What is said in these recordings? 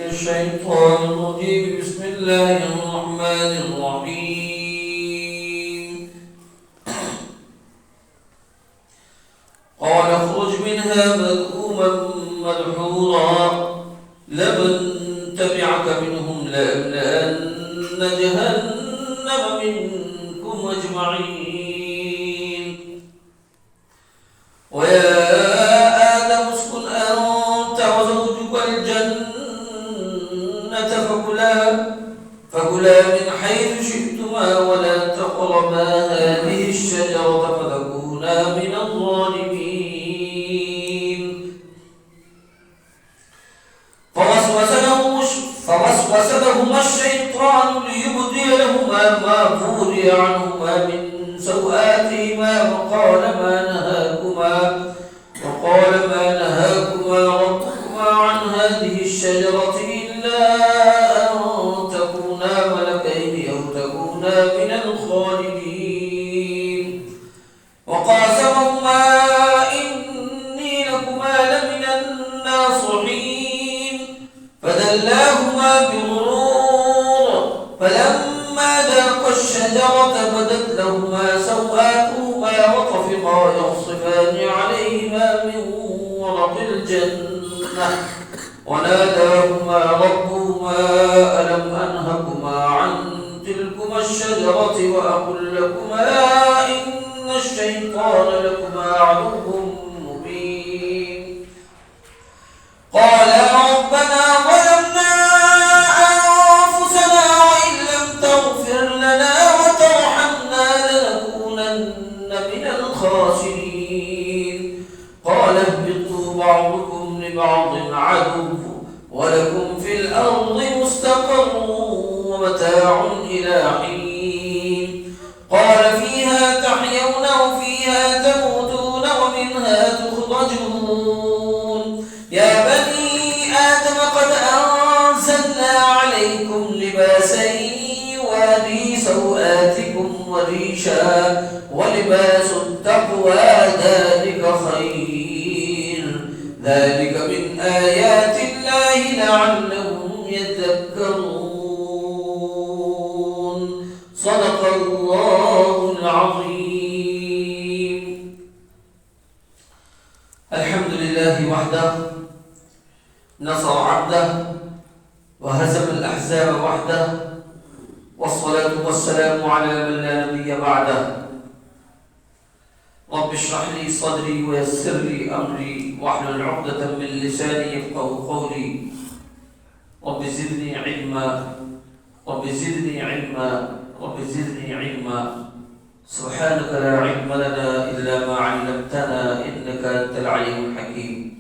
الشيطان الرجيم بسم الله الرحمن الرحيم قال اخرج منها مذءوما مدحورا لمن تبعك منهم لأملأن جهنم منكم أجمعين ويا آدم اسكن أنت وزوجك الجنة فكلا من حيث شئتما ولا تقربا هذه الشجرة فتكونا من الظالمين فوسوس لهما الشيطان ليبدي لهما ما وري عنهما من سوآتهما وقال ما نهاكما ربكما عن هذه الشجرة إلا أن تكونا ملكين أو تكونا من الخالدين وقاسمهما إني لكما لمن الناصحين فدلاهما بغرور فلما ذاقا الشجرة بدت لهما سوآتهما وطفقا يخصفان عليهما من ورق الجنة وناداهما ربهما ألم أنهكما عن تلكما الشجرة وأقل لكما إن الشيطان لكما عدو مبين قالا ربنا ظلمنا أنفسنا وإن لم تغفر لنا وترحمنا لنكونن من الخاسرين قال اهبطوا بعضكم لبعض عدو ولكم في الأرض مستقر ومتاع إلى حين قال فيها تحيون وفيها تموتون ومنها تخرجون يا بني آدم قد أنزلنا عليكم لباسا يواري سوآتكم وريشا ولباس التقوى ذلك خير ذلك من آيات الله لعلهم يذكرون صدق الله العظيم. الحمد لله وحده نصر عبده وهزم الأحزاب وحده والصلاة والسلام على من لا نبي بعده رب اشرح لي صدري ويسر لي أمري واحلل عقدة من لساني يفقهوا قولي رب زدني علما رب زدني علما رب زدني علما سبحانك لا علم لنا إلا ما علمتنا إنك أنت العليم الحكيم.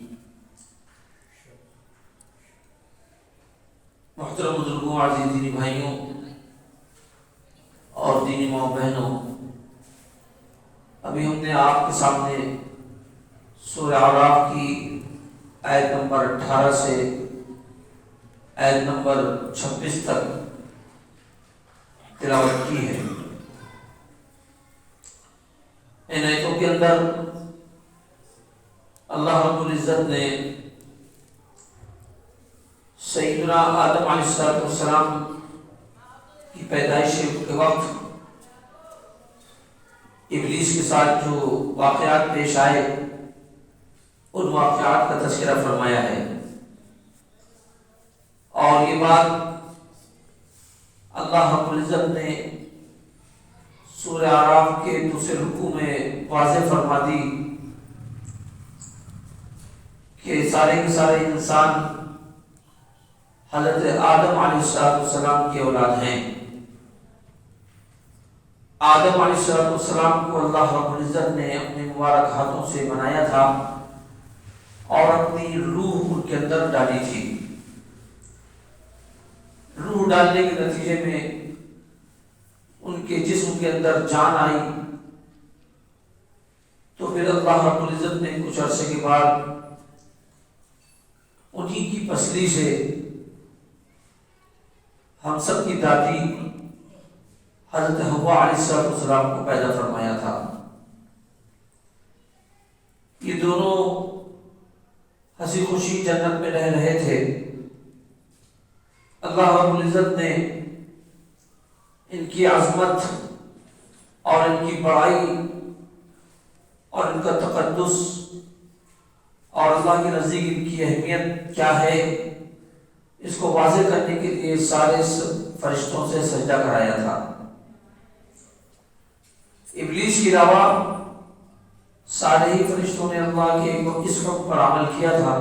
محترم بزرگوں عزیز دینی بھائیوں اور دینی ماں بہنوں، ابھی ہم نے آپ کے سامنے سورہ اعراف کی آیت نمبر 18 سے آیت نمبر 26 تک تلاوت کی ہے. ان آیتوں کے اندر اللہ رب العزت نے سیدنا آدم علیہ السلام کی پیدائش کے وقت ابلیس کے ساتھ جو واقعات پیش آئے ان واقعات کا تذکرہ فرمایا ہے، اور یہ بات اللہ رب العزت نے سورہ اعراف کے دوسرے رکوع میں واضح فرما دی کہ سارے کے سارے انسان حضرت آدم علیہ السلام کی اولاد ہیں. آدم علیہ السلام کو اللہ رب العزت نے اپنے مبارک ہاتھوں سے بنایا تھا اور اپنی روح ان کے اندر ڈالی تھی. روح ڈالنے کے نتیجے میں ان کے جسم کے اندر جان آئی، تو پھر اللہ رب العزت نے کچھ عرصے کے بعد انہی کی پسلی سے ہم سب کی دادی حضرت حوا علیہ السلام کو پیدا فرمایا تھا. یہ دونوں ہنسی خوشی جنت میں رہ رہے تھے. اللہ رب العزت نے ان کی عظمت اور ان کی بڑائی اور ان کا تقدس اور اللہ کے نزدیک ان کی اہمیت کیا ہے اس کو واضح کرنے کے لیے سارے فرشتوں سے سجدہ کرایا تھا۔ ابلیس کے علاوہ سارے ہی فرشتوں نے اللہ کے اس حکم پر عمل کیا تھا۔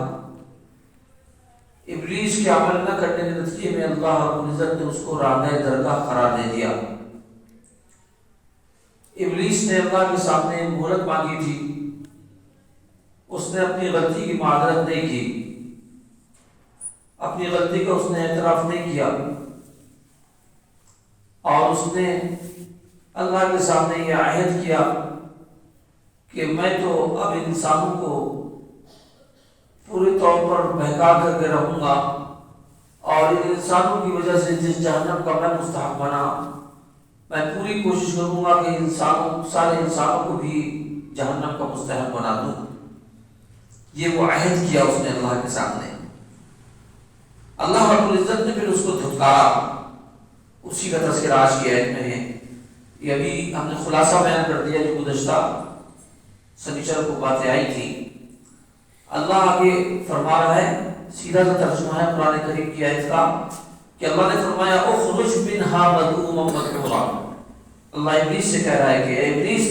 ابلیس کے عمل نہ کرنے کے نتیجے میں اللہ رب العزت نے اس کو رانہ درگاہ قرار دے دیا۔ ابلیس نے اللہ کے سامنے مہلت مانگی تھی، اس نے اپنی غلطی کی معذرت نہیں کی، اپنی غلطی کا اس نے اعتراف نہیں کیا، اور اس نے اللہ کے سامنے یہ عہد کیا کہ میں تو اب انسانوں کو پورے طور پر بہکا کر کے رہوں گا، اور ان انسانوں کی وجہ سے جس جہنم کا میں مستحق بنا، میں پوری کوشش کروں گا کہ سارے انسانوں کو بھی جہنم کا مستحق بنا دوں۔ یہ وہ عہد کیا اس نے اللہ کے سامنے۔ اللہ رب العزت نے پھر اس کو دھتکارا، اسی کا تذکرہ آج کی آیت میں ہے۔ یہ ابھی ہم نے خلاصہ بیان کر دیا جو گزشتہ سنیچر کو باتیں آئی تھی۔ اللہ آگے فرما رہا ہے، سیدھا سا ترجمہ ہے قرآن کریم کی آیت کا کہ اللہ نے فرمایا اخرج منہا مذموما مدحورا۔ اللہ ابلیس سے کہہ رہا ہے کہ اے ابلیس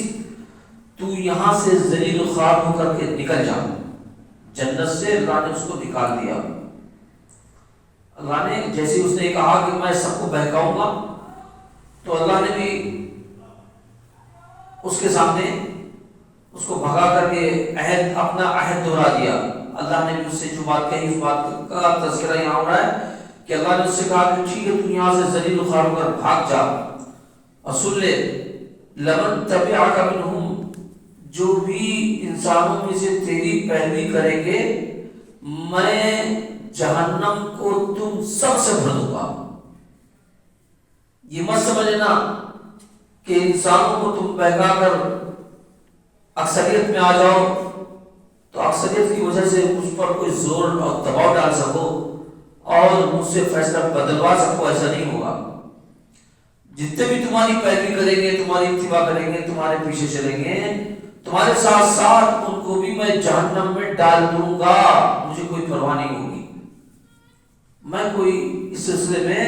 تو یہاں سے ذلیل و خوار ہو کر کے نکل جا۔ جنت سے اللہ نے اس کو نکال دیا۔ اللہ نے جیسے اس نے کہا کہ میں سب کو بہکاؤں گا، تو اللہ نے بھی اس کے سامنے اس کو بھگا کر کے اپنا عہد دہرا دیا۔ اللہ نے بھی اس سے جو بات کہی اس بات کا تذکرہ یہاں ہو رہا ہے کہ اللہ نے اس سے کہا کہ ٹھیک ہے تو یہاں سے ذلیل و خوار ہو کر بھاگ جا، اور سن لے لمن تبعک منہم، جو بھی انسانوں میں سے تیری پیروی کریں گے میں جہنم کو تم سب سے بھر دوں گا۔ یہ مت سمجھنا کہ انسانوں کو تم بہکا کر اکثریت میں آ جاؤ تو اکثریت کی وجہ سے مجھ پر کوئی زور اور دباؤ ڈال سکو اور مجھ سے فیصلہ بدلوا سکو، ایسا نہیں ہوگا۔ جتنے بھی تمہاری پیروی کریں گے، تمہاری اتباع کریں گے، تمہارے پیچھے چلیں گے، تمہارے ساتھ ساتھ ان کو بھی میں جہنم میں ڈال دوں گا، مجھے کوئی پرواہ نہیں ہوگی۔ میں کوئی اس سلسلے میں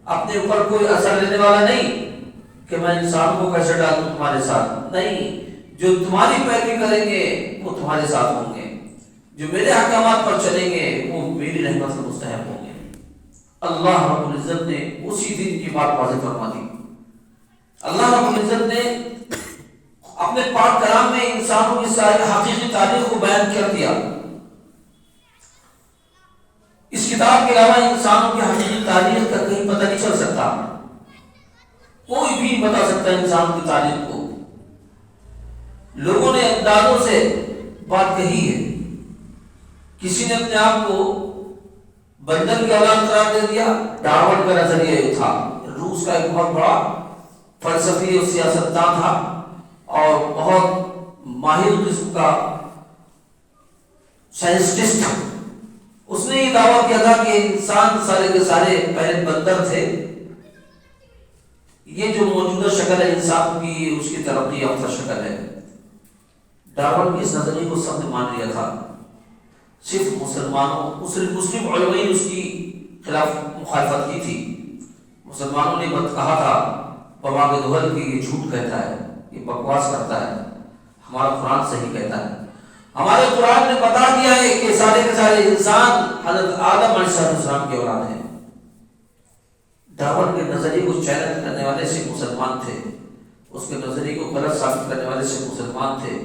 اپنے اوپر کوئی اثر لینے والا نہیں کہ میں انسان کو کیسے ڈال دوں تمہارے ساتھ، نہیں۔ جو تمہاری پیروی کریں گے وہ تمہارے ساتھ ہوں گے، جو میرے احکامات پر چلیں گے وہ میری رحمت سے مستحق ہوں گے۔ اللہ رب العزت نے اسی دن کی بات واضح فرما دی۔ اللہ رب العزت نے اپنے پاک کلام میں انسانوں کی ساری حقیقی تاریخ کو بیان کر دیا۔ اس کتاب کے علاوہ انسانوں کی حقیقی تاریخ کا کہیں پتہ نہیں چل سکتا، کوئی بھی نہیں بتا سکتا انسان کی تاریخ کو۔ لوگوں نے اندازوں سے بات کہی ہے، کسی نے اپنے آپ کو بندر کی اولاد قرار دے دیا، ڈارون کا نظریہ یہ تھا۔ روس کا ایک بہت بڑا فلسفی اور سیاستدان تھا اور بہت ماہر قسم کا سائنسٹسٹ تھا۔ اس نے یہ دعویٰ کیا تھا کہ انسان سارے کے سارے پہلے بندر تھے، یہ جو موجودہ شکل ہے انسان کی اس کی ترقی یافتہ شکل ہے۔ ڈارون کی اس نظریے کو سب نے مان لیا تھا، صرف مسلم علماء نے اس کی خلاف مخالفت کی تھی۔ مسلمانوں نے کہا تھا بابا کے دوہل کی یہ جھوٹ کہتا ہے، یہ بکواس کرتا ہے، ہمارا قرآن صحیح کہتا ہے۔ ہمارے قرآن نے بتا دیا ہے کہ سارے کے سارے انسان حضرت آدم علیہ السلام کے اولاد ہیں۔ ڈارون کے نظریے کو چیلنج کرنے والے سے مسلمان تھے، اس کے نظریے کو غلط ثابت کرنے والے سے مسلمان تھے،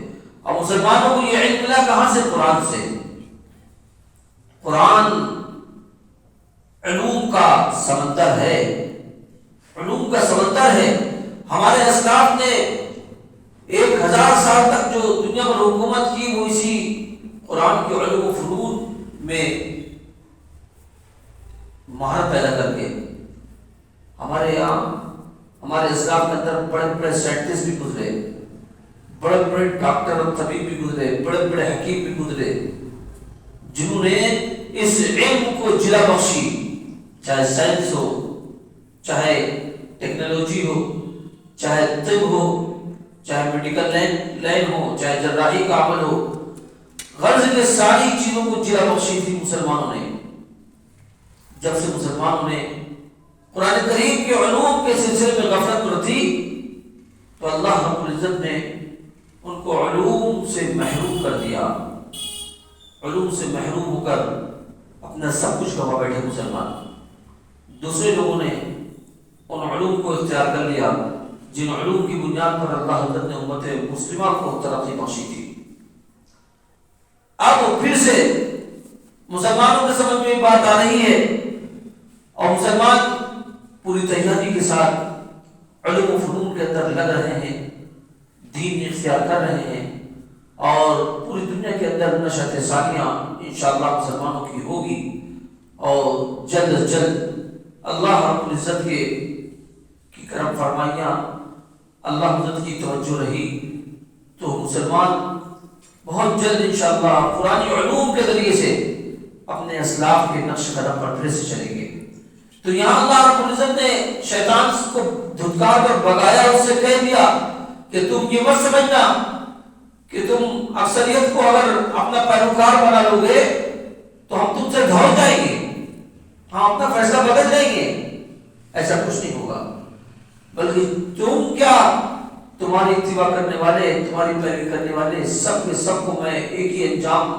اور مسلمانوں کو یہ علم ملا کہاں سے؟ قرآن سے۔ قرآن علوم کا سمندر ہے، علوم کا سمندر ہے۔ ہمارے اسلاف نے 1000 سال تک جو دنیا پر حکومت کی وہ اسی قرآن کے علوم و فنون میں مہارت پیدا کر کے۔ ہمارے یہاں ہمارے اسلاف کے اندر بڑے بڑے سائنٹسٹ بھی گزرے، بڑے بڑے ڈاکٹر اور طبیب بھی گزرے، بڑے بڑے حکیم بھی گزرے، جنہوں نے اس علم کو جلا بخشی، چاہے سائنس ہو، چاہے ٹیکنالوجی ہو، چاہے طب ہو، چاہے میڈیکل لائن ہو، چاہے جراحی کا عمل ہو، غرض کے ساری چیزوں کو جلا بخشی تھی مسلمانوں نے۔ جب سے مسلمانوں نے قرآن کریم کے علوم کے سلسلے میں غفلت برتی تو اللہ رب العزت نے ان کو علوم سے محروم کر دیا۔ علوم سے محروم ہو کر اپنا سب کچھ گوا بیٹھے مسلمان۔ دوسرے لوگوں نے ان علوم کو اختیار کر لیا جن علوم کی بنیاد پر اللہ حضرت نے امت مسلمہ کو ترقی بخشی تھی۔ اب پھر سے مسلمانوں کے سمجھ میں بات آ رہی ہے اور مسلمان پوری تیاری کے ساتھ علوم و فنون کے اندر لگ رہے ہیں، دین اختیار کر رہے ہیں، اور پوری دنیا کے اندر نشأت ثانیہ انشاءاللہ مسلمانوں کی ہوگی، اور جلد از جلد اللہ رب العزت کی کرم فرمائیاں، اللہ حضرت کی توجہ رہی تو مسلمان بہت جلد انشاءاللہ قرآنی علوم کے ذریعے سے اپنے اسلاف کے نقش قدم پر پھر سے چلیں گے۔ تو یہاں اللہ رب العزت نے شیطان کو دھتکار کر بگایا، اس سے کہہ دیا کہ تم یہ مت سمجھنا کہ تم اکثریت کو اگر اپنا پیروکار بنا لو گے تو ہم تم سے دھوڑ جائیں گے، ہم اپنا فیصلہ بدل دیں گے۔ ایسا کچھ نہیں ہوگا، بلکہ تم کیا، تمہاری اتباع کرنے والے، تمہاری پیروی کرنے والے سب کے سب کو میں ایک ہی انجام،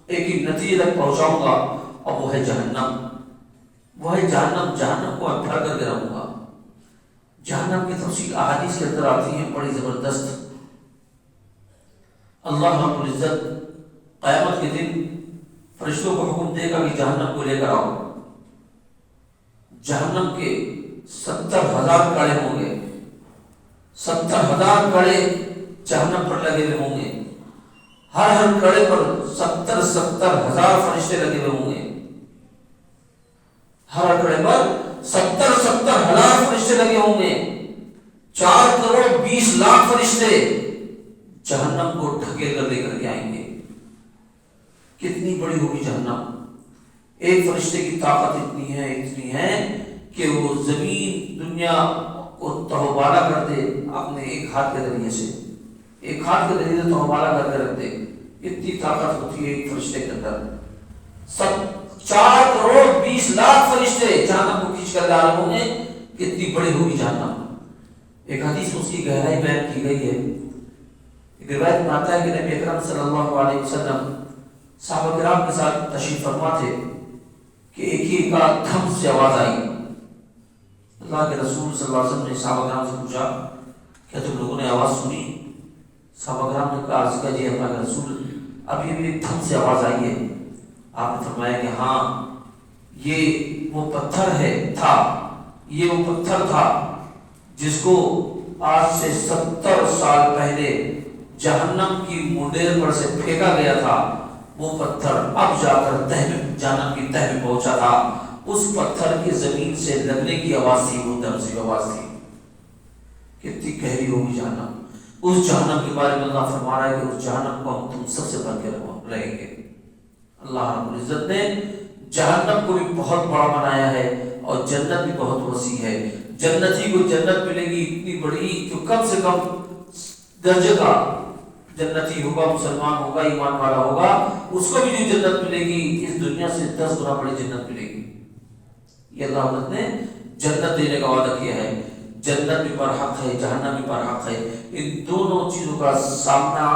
ایک ہی نتیجے تک پہنچاؤں گا، اور وہ ہے جہنم۔ وہ ہے جہنم۔ جہنم کو میں پھڑ کر کے رہوں گا۔ جہنم کی تفصیل احادیث کے اندر آتی ہیں بڑی زبردست۔ اللہ رب العزت قیامت کے دن فرشتوں کو حکم دے گا کہ جہنم کو لے کر آؤ۔ جہنم کے 70,000 کڑے ہوں گے، 70,000 کڑے جہنم پر لگے ہوئے ہوں گے، ہر کڑے پر 70,000 فرشتے لگے ہوئے ہوں گے، ہر کڑے پر 70,000 فرشتے لگے ہوں گے، 4,20,00,000 فرشتے جہنم کو ڈھکیل کر لے کر کے آئیں گے۔ کتنی بڑی ہوگی جہنم! ایک فرشتے کی طاقت اتنی ہے کہ وہ زمین دنیا کو تہوبالا کر دے اپنے ایک ہاتھ کے ذریعے سے، ایک ہاتھ کے ذریعے سے تہوبالا کر کے رکھ دے۔ اتنی طاقت ہوتی ہے ایک فرشتے کے اندر۔ 4,20,00,000 فرشتے جہنم کو کھینچ کر لا رہے ہوں گے۔ کتنی بڑی ہوگی جہنم! ایک حدیث میں اس کی گہرائی بیان کی گئی ہے۔ ایک روایت میں آتا ہے کہ نبی اکرم صلی اللہ علیہ وسلم صحابہ کرام کے ساتھ تشریف فرما تھے کہ ایک ہی کا دھم سے آواز آئی۔ اللہ کے رسول صلی اللہ علیہ وسلم نے صحابہ کرام سے پوچھا کیا تم لوگوں نے آواز سنی؟ صحابہ کرام نے کہا عرض کیا جی اللہ کے رسول اب یہ بھی ایک دھم سے آواز آئی ہے۔ آپ نے فرمایا کہ ہاں یہ وہ پتھر تھا جس کو آج سے 70 سال پہلے جہنم کی منڈیر پر سے پھینکا گیا تھا۔ وہ پتھر اب جا کر جہنم کی تہہ میں پہنچا تھا۔ اس پتھر کی زمین سے لگنے کی آواز تھی، وہ دم سے آواز تھی۔ کتنی گہری ہوگی جہنم! اس جہنم کے بارے میں اللہ فرما رہا ہے کہ اس جہنم کو ہم تم سب سے بڑھ کے رہیں گے۔ اللہ رب العزت نے جہنم کو بھی بہت بڑا بنایا ہے اور جنت بھی بہت وسیع ہے۔ جنتی کو جنت ملے گی اتنی بڑی جو کم سے کم درجے کا جنتی ہوگا، مسلمان ہوگا، ایمان والا ہوگا، اس کو بھی جو جنت ملے گی اس دنیا سے 10 گنا بڑی جنت ملے گی۔ یہ اللہ حضرت نے جنت دینے کا وعدہ کیا ہے۔ جنت بھی برحق ہے، جہنم بھی برحق ہے۔ ان دونوں چیزوں کا سامنا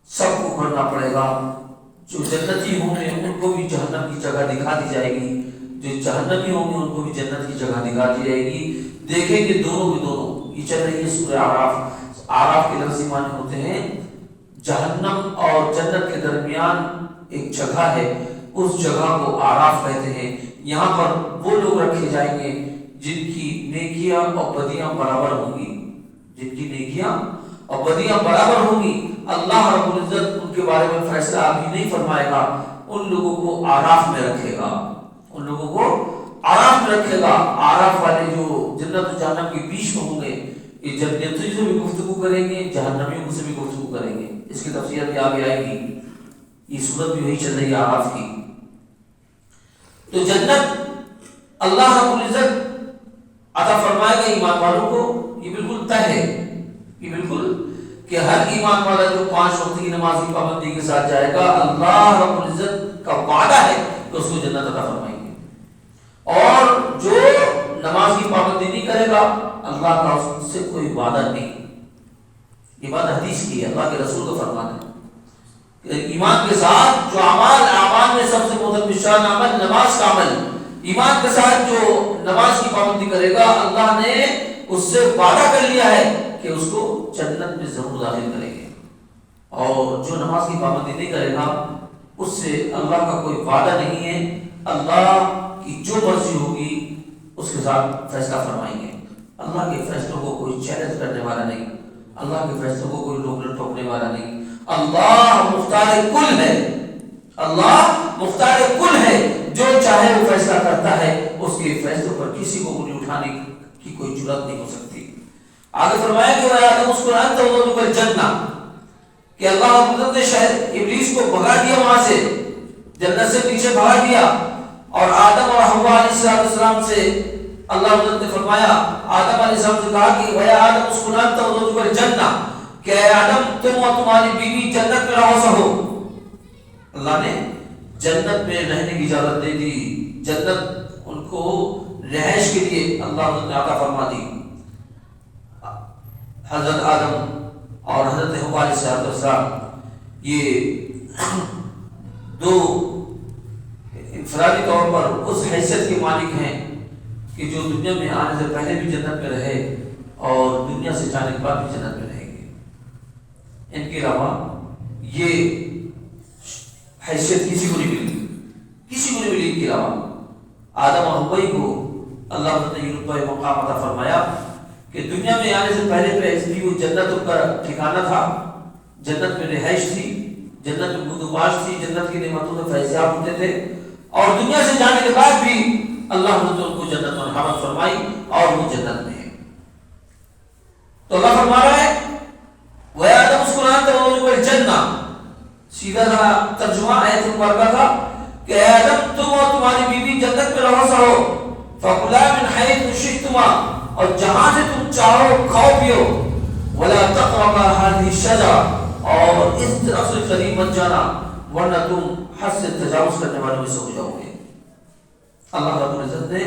سب کو کرنا پڑے گا۔ جو جنتی ہوں گے ان کو بھی جہنم کی جگہ دکھا دی جائے گی، جو جہنمی ہوں گے ان کو بھی جنت کی جگہ دکھا دی جائے گی۔ دیکھیں گے دونوں کے دونوں۔ یہ چل رہی ہے سورہ اعراف کے لفظی معنی ہوتے ہیں جہنم اور جنت کے درمیان ایک جگہ ہے، اس جگہ کو اعراف کہتے ہیں۔ یہاں پر وہ لوگ رکھے جائیں گے جن کی نیکیاں اور بدیاں برابر ہوں گی، جن کی نیکیاں اور بدیاں برابر ہوں گی۔ اللہ رب العزت ان کے بارے میں فیصلہ ابھی نہیں فرمائے گا، ان لوگوں کو اعراف میں رکھے گا، ان لوگوں کو اعراف میں رکھے گا۔ اعراف والے جو جنت و جہنم کے بیچ میں ہوں گے، یہ جنتیوں سے بھی گفتگو کریں گے، جہنمیوں سے بھی گفتگو کریں گے۔ اس کی تفسیر بھی آگے آئے گی۔ یہ صورت بھی وہی چل رہی ہے اعراف کی۔ تو جنت اللہ رب العزت عطا فرمائے گا ایمان والوں کو، یہ بالکل طے ہے، یہ بالکل کہ ہر ایمان والا جو 5 وقت کی نماز کی پابندی کے ساتھ جائے گا، اللہ رب العزت کا وعدہ ہے کہ اس کو جنت عطا فرمائیں گے۔ اور جو نماز کی پابندی نہیں کرے گا، اللہ کا اس سے کوئی وعدہ نہیں۔ یہ بات حدیث کی ہے، اللہ کے رسول کا فرمان ہے کہ ایمان کے ساتھ جو اعمال میں سب سے محترم شان عمل نماز کا عمل، ایمان کے ساتھ جو نماز کی پابندی کرے گا، اللہ نے اس سے وعدہ کر لیا ہے کہ اس کو جنت میں ضرور داخل کریں گے۔ اور جو نماز کی پابندی نہیں کرے گا، اس سے اللہ کا کوئی وعدہ نہیں ہے، اللہ کی جو مرضی ہوگی اس کے ساتھ فیصلہ فرمائیں گے۔ اللہ کے فیصلوں کو کوئی چیلنج کرنے والا نہیں، اللہ کے فیصلوں کو کوئی روکنے ٹوکنے والا نہیں۔ اللہ مختار کل ہے، اللہ مختار کل ہے، جو چاہے وہ فیصلہ کرتا ہے، اس کے فیصلوں پر کسی کو انگلی اٹھانے کی کوئی جرات نہیں ہو سکتی۔ آگے فرمایا کہ وہ آدم اس کو انت وضو پر جنہ، کہ اللہ رب نے شاید ابلیس کو بھگا دیا، وہاں سے جنت سے پیچھے بھگا دیا، اور آدم اور حوا علیہ السلام سے اللہ رب نے فرمایا، آدم علیہ السلام سے کہا کہ وہ آدم اس کو انت وضو پر جنہ، کہ اے آدم تم اور تمہاری بیوی جنت میں رہو سہو۔ اللہ نے جنت میں رہنے کی اجازت دے دی، جنت ان کو رہائش کے لیے اللہ نے عطا فرما دی۔ حضرت آدم اور حضرت حوا علیہ السلام یہ دو انفرادی طور پر اس حیثیت کے مالک ہیں کہ جو دنیا میں آنے سے پہلے بھی جنت میں رہے اور دنیا سے جانے کے بعد بھی جنت میں رہیں گے۔ ان کے علاوہ یہ حیثیت کسی کو نہیں ملی، کسی کو نہیں ملی ان کے علاوہ۔ آدم اور حوا کو اللہ نے یہ رتبہ مقام عطا فرمایا کہ دنیا میں آنے سے پہلے پہ وہ جنت ان کا ٹھکانہ تھا، جنت میں رہائش تھی، جنت میں بدوباش تھی، جنت کی نعمتوں سے فیضیاب ہوتے تھے، اور دنیا سے جانے کے بعد بھی اللہ نے ان کو جنت میں مرحمت فرمائی اور وہ جنت میں ہے۔ تو اللہ فرما رہا ہے وہ آدم اسکلان تو جنہ، سیدھا سا ترجمہ آیت مبارکہ کا کہ اے آدم تم اور تمہاری بیوی جنت میں رہو سہو، فَكُلَا مِنْ حَيْثُ شِئْتُمَا، اور جہاں سے تم چاہو کھاؤ پیو، وَلَا تَقْرَبَا هَذِهِ الشَّجَرَةَ، اور اس طرف سے قریب مت جانا ورنہ تم حد سے تجاوز کرنے والوں میں سے ہو جاؤ گے۔ اللہ رب العزت نے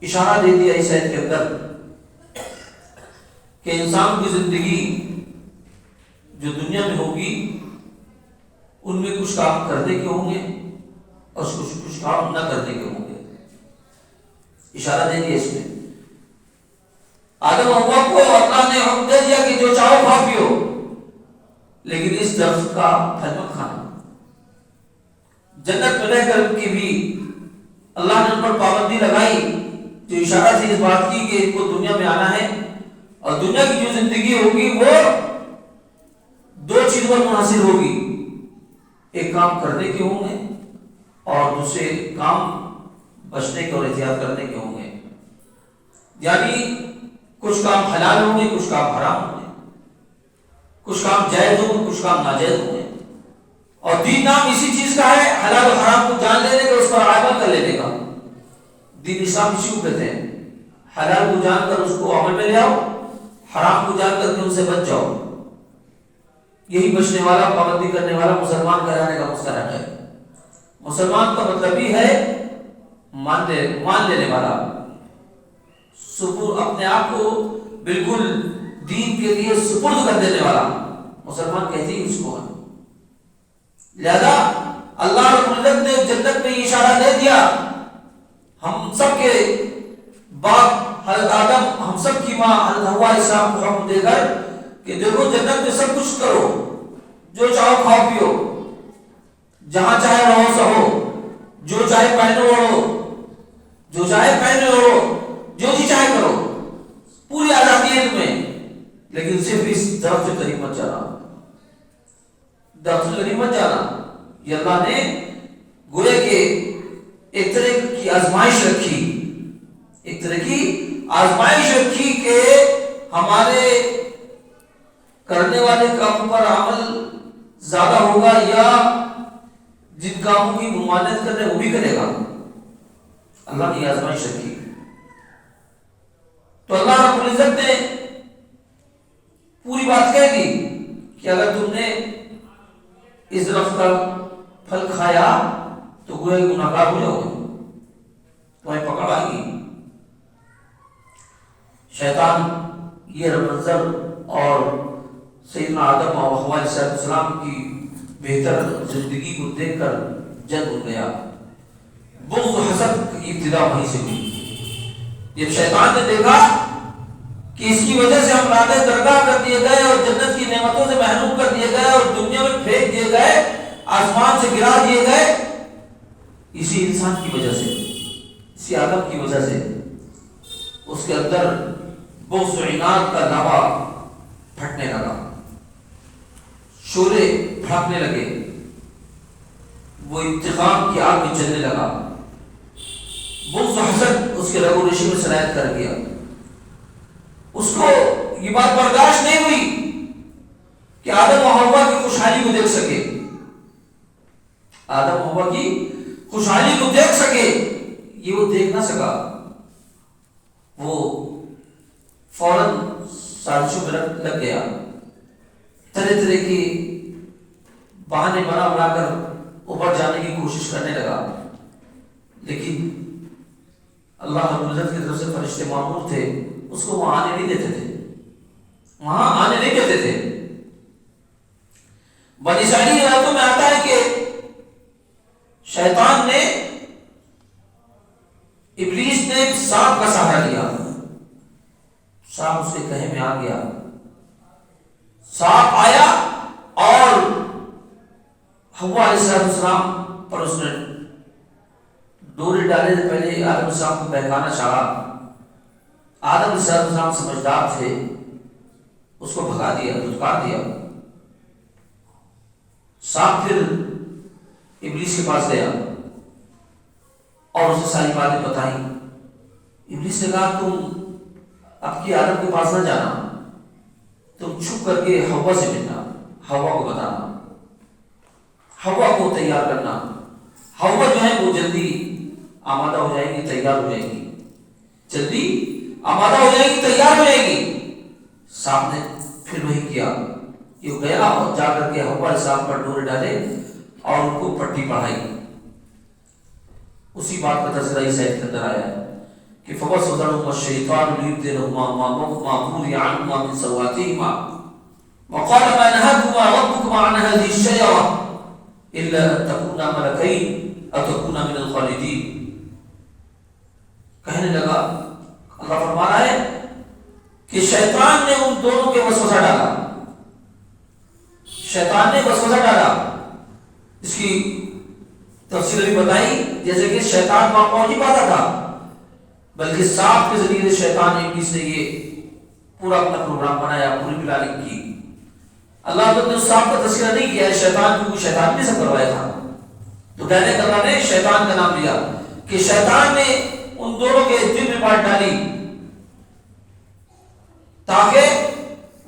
اشارہ دے دیا اس آیت کے اندر کہ انسان کی زندگی جو دنیا میں ہوگی ان میں کچھ کام کرنے کے ہوں گے اور کچھ کام نہ کرنے کے ہوں گے۔ اشارہ دے دیا اس میں آدم و حوا کو اللہ نے حکم دے دیا کہ جو چاہو کھاؤ پیو، لیکن اس درخت کا پھل مت کھانا۔ جنت میں رہ کر کے بھی اللہ نے ان پر پابندی لگائی، جو اشارہ سے اس بات کی کہ ان کو دنیا میں آنا ہے، اور دنیا کی جو زندگی ہوگی وہ 2 چیزوں پر منحصر ہوگی، ایک کام کرنے کے ہوں گے اور دوسرے کام بچنے کے اور احتیاط کرنے کے ہوں گے۔ یعنی کچھ کام حلال ہوں گے، کچھ کام حرام ہوں گے، کچھ کام جائز ہوں گے، کچھ کام ناجائز ہوں گے۔ اور دین نام اسی چیز کا ہے، حلال و حرام کو جان لینے کا، اس پر عمل کر لینے کا۔ دین اسلام اسی کو کہتے ہیں، حلال کو جان کر اس کو عمل میں لے آؤ، حرام کو جان کر کے ان سے بچ جاؤ۔ یہی بچنے والا، پابندی کرنے والا مسلمان کہلانے کا مستحق ہے۔ مسلمان کا مطلب ہی ہے مان لینے والا، اپنے آپ کو بالکل دین کے لیے سپرد کر دینے والا، مسلمان کہتے ہی اس کو ہے۔ لہذا اللہ رب العزت نے جنت میں یہ اشارہ دے دیا، ہم سب کے باپ حضرت آدم، ہم سب کی ماں حضرت حوا علیہ السلام کو حکم دے کر کہ دیکھو جنت میں سب کچھ کرو، جو چاہو کھاؤ پیو، جہاں چاہے رہو سہو، جو چاہے پہنو اوڑھو، جو چاہے پہنے اوڑھو، جو جی چاہے کرو، پوری آزادی ہے تمہیں، لیکن صرف اس درخت سے قریب مت جانا، درخت سے قریب مت جانا۔ یہ اللہ نے گویا کہ ایک طرح کی آزمائش رکھی، ایک طرح کی آزمائش رکھی کہ ہمارے کرنے والے کاموں پر عمل زیادہ ہوگا یا جن کاموں کی ممانعت کرنے وہ بھی کرے گا۔ اللہ نے آزمائش رکھی. تو اللہ رب العزت نے پوری بات کہہ دی کہ اگر تم نے اس درخت کا پھل کھایا تو گویا گناہگار ہو جاؤ گے، تمہیں پکڑ آئے گی. شیطان یہ منظر اور سیدنا آدم اور حوا علیہ السلام کی بہتر زندگی کو دیکھ کر جذب ہو گیا. بغض و حسد کی ابتدا وہیں سے ہوئی. جب شیطان نے دیکھا کہ اس کی وجہ سے ہم راندے درگاہ کر دیے گئے اور جنت کی نعمتوں سے محروم کر دیے گئے اور دنیا میں پھینک دیے گئے، آسمان سے گرا دیے گئے، اسی انسان کی وجہ سے، اسی آدم کی وجہ سے اس کے اندر بغض و عناد کا لاوا پھٹنے لگا، شعلے بھڑکنے لگے، وہ انتقام کی آگ میں جلنے لگا. بغض و حسد اس کے رگ و ریشے میں سرایت کر گیا. اس کو یہ بات برداشت نہیں ہوئی کہ آدم و حوا کی خوشحالی کو دیکھ سکے، آدم و حوا کی خوشحالی کو دیکھ سکے. یہ وہ دیکھ نہ سکا. وہ فوراً سازشوں میں لگ گیا، طرح طرح کی بہانے بنا کر اوپر جانے کی کوشش کرنے لگا. لیکن اللہ رب العزت کی طرف سے فرشتے مامور تھے، اس کو وہاں آنے نہیں دیتے تھے، وہاں آنے نہیں دیتے تھے. بنی اسرائیلی روایتوں میں آتا ہے کہ شیطان نے، ابلیس نے سانپ کا سہارا لیا. سانپ اس کے کہے میں آ گیا. سانپ آیا اور حوا علیہ السلام پر اس نے ڈوری ڈالے سے پہلے آدم السلام کو بہکانا چاہا. آدم علیہ السلام سمجھدار تھے، اس کو بھگا دیا، دھتکار دیا. سانپ پھر ابلیس کے پاس گیا اور اسے ساری باتیں بتائیں. ابلیس نے کہا تم اب کی آدم کے پاس نہ جانا، تم چھپ کر کے حوا سے ملنا، حوا کو بتانا، حوا کو تیار کرنا. حوا جو ہے وہ جلدی آمادہ ہو جائے گی، تیار ہو جائے گی، جلدی آمادہ ہو جائے گی، تیار ہو جائے گی. سانپ نے پھر وہی کیا، یہ گیا اور جا کر کے حوا صاحب پر ڈورے ڈالے اور ان کو پٹی پڑھائی. اسی بات کا تذکرہ اس آیت کے اندر آیا ہے کہ فَوَسْوَسَ الشَّيْطَانُ لِيُبْدِلَهُمَا مَا كُنْتُمَا عَنْهُمَا مِنْ سَوَآتِهِمَا وَقَالَ مَا نَهَاكُمَا رَبُّكُمَا عَنْ هَذِهِ الشَّجَرَةِ إِلَّا أَن تَكُونَا مَلَكَيْنِ أَوْ تَكُونَا مِنَ الْخَالِدِينَ. کہنے لگا، اللہ فرما رہا ہے کہ شیطان نے ان دونوں کے وسوسہ ڈالا. شیطان نے وسوسہ ڈالا. اس کی تفصیل بھی بتائی، جیسے کہ شیطان وہاں پہنچ ہی پاتا تھا، بلکہ سانپ کے ذریعے شیطان ابلیس نے یہ پورا اپنا پروگرام بنایا، پوری پلاننگ کی. اللہ نے اس سانپ کا تذکرہ نہیں کیا ہے، شیطان کیونکہ شیطان نے سب کروایا تھا. تو ڈرنے کا اللہ نے شیطان کا نام لیا کہ شیطان نے ان دونوں کے دل میں بات ڈالی تاکہ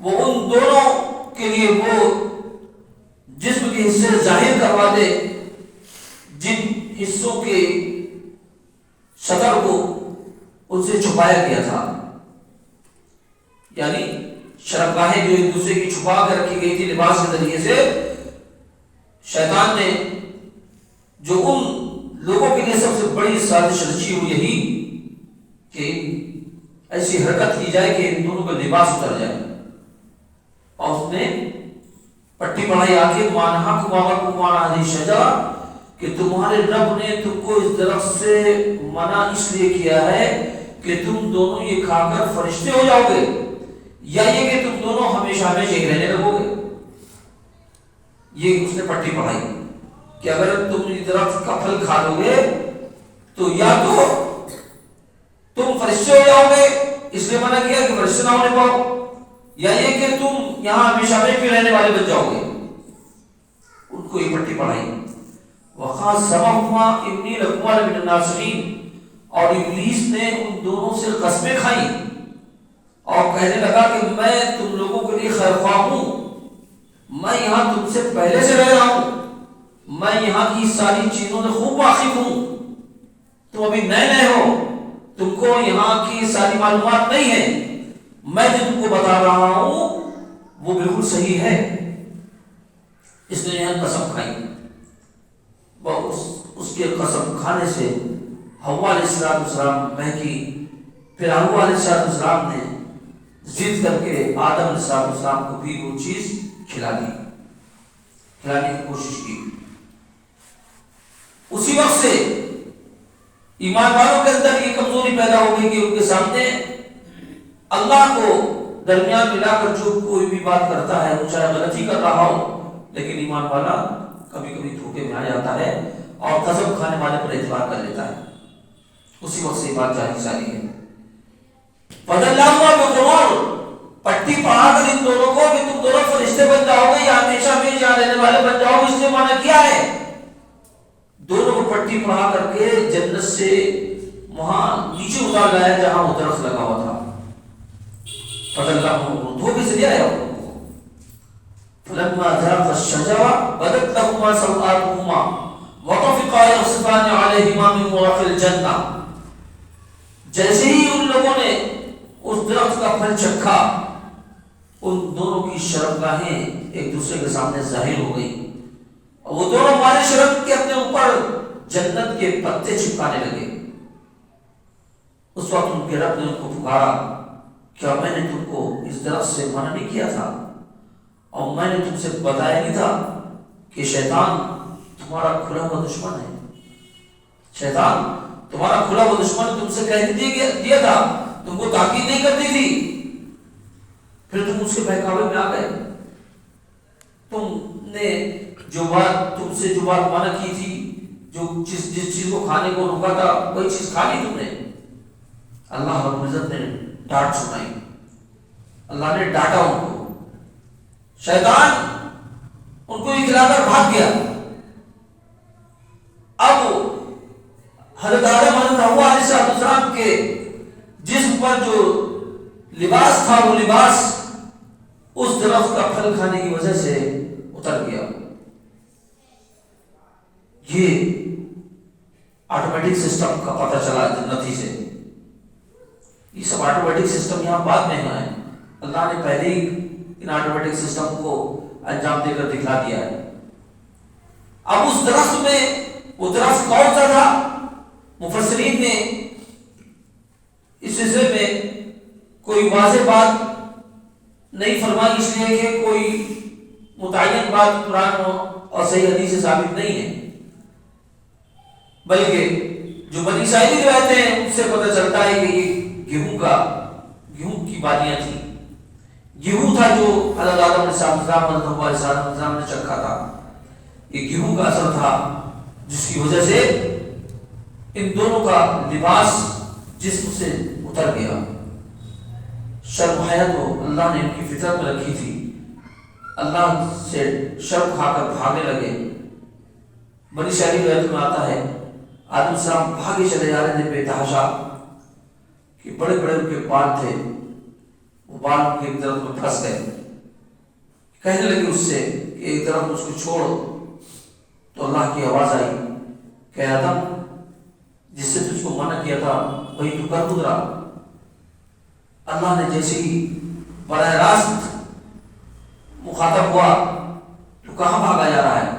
وہ ان دونوں کے لیے وہ جسم کے حصے ظاہر کروا دے جن حصوں کے شطر کو ان سے چھپایا گیا تھا. یعنی شرمگاہیں جو ایک دوسرے کی چھپا کر رکھی گئی تھی لباس کے ذریعے سے، شیطان نے جو ان لوگوں کے لیے سب سے بڑی سازش رچی ہوئی یہی کہ ایسی حرکت کی جائے کہ ان دونوں کا لباس اتر جائے. اور اس نے پٹی پڑھائی آگے کہ تمہارے رب نے تم کو اس درخت سے منع اس لیے کیا ہے کہ تم دونوں یہ کھا کر فرشتے ہو جاؤ گے، یا یہ کہ تم دونوں ہمیشہ ہمیشہ ایک رہنے لگو گے. یہ اس نے پٹی پڑھائی کہ اگر تم اس درخت کا پھل کھا لو گے تو یا تو تم فرشتے ہو جاؤ گے، اس لیے منع کیا کہ فرشتے نہ ہونے پاؤ، یا یہ کہ تم یہاں ہمیشہ ہمیشہ رہنے والے بن جاؤ گے. ان کو یہ پٹی پڑھائی. وَخَاصَمَهُمَا إِنِّي لَكُمَا لَمِنَ النَّاصِحِينَ. اور ابلیس نے ان دونوں سے قسمیں کھائیں اور کہنے لگا کہ میں تم لوگوں کے لیے خیر خواہ ہوں، میں یہاں تم سے پہلے سے رہ رہا ہوں، میں یہاں کی ساری چیزوں سے خوب واقف ہوں، تم ابھی نئے نئے ہو، تم کو یہاں کی ساری معلومات نہیں ہے، میں جو تم کو بتا رہا ہوں وہ بالکل صحیح ہے۔ اس نے یہاں قسم کھائی، اس کے قسم کھانے سے حوا علیہ السلام بہکی، پھر حوا علیہ السلام نے ضد کر کے آدم علیہ السلام کو بھی وہ چیز کھلانے کی کوشش کی۔ اسی وقت سے ایمان والوں کے اندر یہ کمزوری پیدا ہو گئی کہ ان کے سامنے اللہ کو درمیان ملا کر جو کوئی بھی بات کرتا ہے وہ چاہے غلطی کر رہا ہو، لیکن ایمان والا کبھی کبھی دھوکے میں آ جاتا ہے اور قسم کھانے والے پر اعتبار کر لیتا ہے۔ اسی وقت سے یہ بات جاری ہے۔ پٹی پڑھا کر ان دونوں کو کہ تم دونوں فرشتے بن جاؤ گے یا ہمیشہ میں یہاں رہنے والے بن جاؤ گے، اس نے مانا کیا ہے؟ دونوں کو پٹی پڑھا کر کے جنت سے وہاں نیچے اتار لایا جہاں وہ درخت لگا ہوا تھا۔ دھوکے سے لے آیا فلما ذاقا الشجرة بدت لهما سوآتهما وطفقا يخصفان عليهما من ورق الجنة۔ جیسے ہی ان لوگوں نے اس درخت کا پھل چکھا، ان دونوں کی شرمگاہیں ایک دوسرے کے سامنے ظاہر ہو گئی، اور وہ دونوں مارے شرم کے اپنے اوپر جنت کے پتے چپکانے لگے۔ اس وقت ان کے رب نے ان کو پکارا، کیا میں نے تم کو اس درخت سے منع نہیں کیا تھا؟ اور میں نے تم سے بتایا نہیں تھا کہ شیطان تمہارا کھلا ہوا دشمن ہے؟ شیطان تمہارا کھلا ہوا دشمن، تم سے کہہ دیا تھا، تم کو تاکید نہیں کرتی تھی، پھر تم اس کے بہکاوے میں آ گئے۔ تم نے تم سے جو بات منع کی تھی، جس چیز کو کھانے کو روکا تھا، وہی چیز کھا لی تم نے۔ اللہ رب العزت نے ڈانٹ سنائی، اللہ نے ڈانٹا ان کو۔ شیطان ان کو کھلا کر بھاگ گیا۔ اب حضرت آدم حضرت حوا علیہ السلام کے جسم پر جو لباس تھا، وہ لباس اس درخت کا پھل کھانے کی وجہ سے اتر گیا۔ یہ آٹومیٹک سسٹم کا پتہ چلا جنتی سے۔ یہ سب آٹومیٹک سسٹم یہاں بعد میں ہے، اللہ نے پہلے ہی ان آٹومیٹک سسٹم کو انجام دے کر دکھا دیا ہے۔ اب اس درخت میں، وہ درخت کون سا تھا؟ مفسرین نے اس سلسلے میں کوئی واضح بات نہیں فرمائی، اس لیے کہ کوئی متعین بات قرآن اور صحیح حدیث سے ثابت نہیں ہے، بلکہ جو بنی اسرائیلی روایتیں ہیں ان سے پتہ چلتا ہے کہ یہ گیہوں کی بالیاں تھیں۔ گیہوں تھا جو حضرت آدم علیہ السلام حضرت حوا علیہ السلام نے چکھا تھا۔ یہ گیہوں کا اثر تھا جس کی وجہ سے ان دونوں کا لباس جسم سے اتر گیا۔ شرم حیا تو اللہ نے ان کی فطرت میں رکھی تھی، اللہ سے شرم کھا کر بھاگنے لگے۔ بنی اسرائیلی روایت میں آتا ہے آدم السلام بھاگے چلے جا رہے تھے بے تحاشا، کہ بڑے بڑے ان کے بال تھے، وہ بال ان کے ایک درخت میں پھنس گئے۔ کہنے لگے اس سے کہ ایک درخت اس کو چھوڑ، تو اللہ کی آواز آئی کہ آدم جس سے تجھ کو منع کیا تھا وہی تو کر گزرا۔ اللہ نے جیسے ہی براہ راست مخاطب ہوا تو کہاں بھاگا جا رہا ہے؟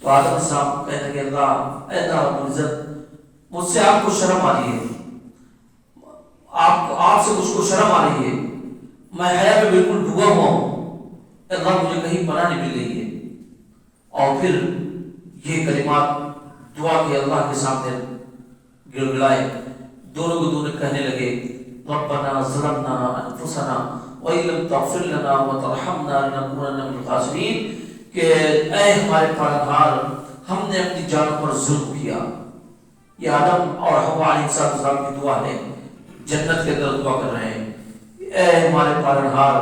تو آدم السلام کہنے لگے اے اللہ رب العزت، مجھ سے آپ کو شرم آ رہی ہے، آپ سے مجھ کو شرم آ رہی ہے، میں حیا میں بالکل ڈوبا ہوا ہوں، اللہ مجھے کہیں پناہ نہیں مل رہی ہے۔ اور پھر یہ کلمات دعا کے اللہ کے سامنے گڑگڑائے، دونوں کو دونوں کہنے لگے ربنا ظلمنا انفسنا وان لم تغفر لنا وترحمنا لنكونن من الخاسرین، کہ اے ہمارے پروردگار، ہم نے اپنی جانوں پر ظلم کیا۔ یہ آدم اور حوا علیہ السلام کی دعا ہے، جنت کے اندر دعا کر رہے ہیں، اے ہمارے پروردگار،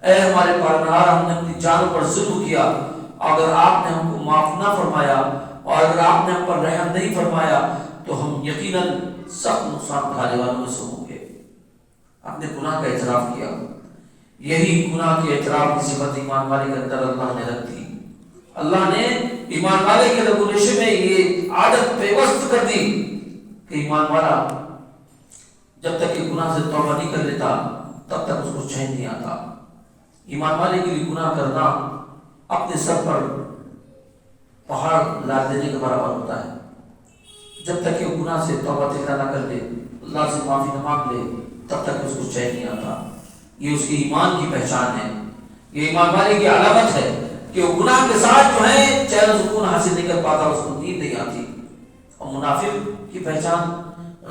اے ہمارے پروردگار، ہم نے اپنی جانوں پر ظلم کیا، اگر آپ نے ہم کو معاف نہ فرمایا اور اگر آپ نے ہم پر رحم نہیں فرمایا تو ہم یقیناً سخت نقصان اٹھانے والوں میں سے ہوں گے۔ آپ نے گناہ کا اعتراف کیا، یہی گناہ کے اعتراف کی صفت ایمان والے کے اندر اللہ نے رکھ دی۔ اللہ نے ایمان والے کے رگو ریشے میں یہ عادت پیوست کر دی کہ ایمان والا جب تک کہ گناہ سے توبہ نہیں کر لیتا تب تک اس کو چین نہیں آتا۔ ایمان والے کے لیے گناہ کرنا اپنے سر پر پہاڑ لاد دینے کے برابر ہوتا ہے۔ جب تک کہ وہ گناہ سے توبہ تکرار نہ کر لے، اللہ سے معافی نہ مانگ لے، تب تک اس کو چین نہیں آتا۔ یہ اس کے ایمان کی پہچان ہے، یہ ایمان والے کی علامت ہے کہ وہ گناہ کے ساتھ جو ہے چین و سکون حاصل نہیں کر پاتا، اس کو نیند نہیں آتی۔ اور منافق کی پہچان،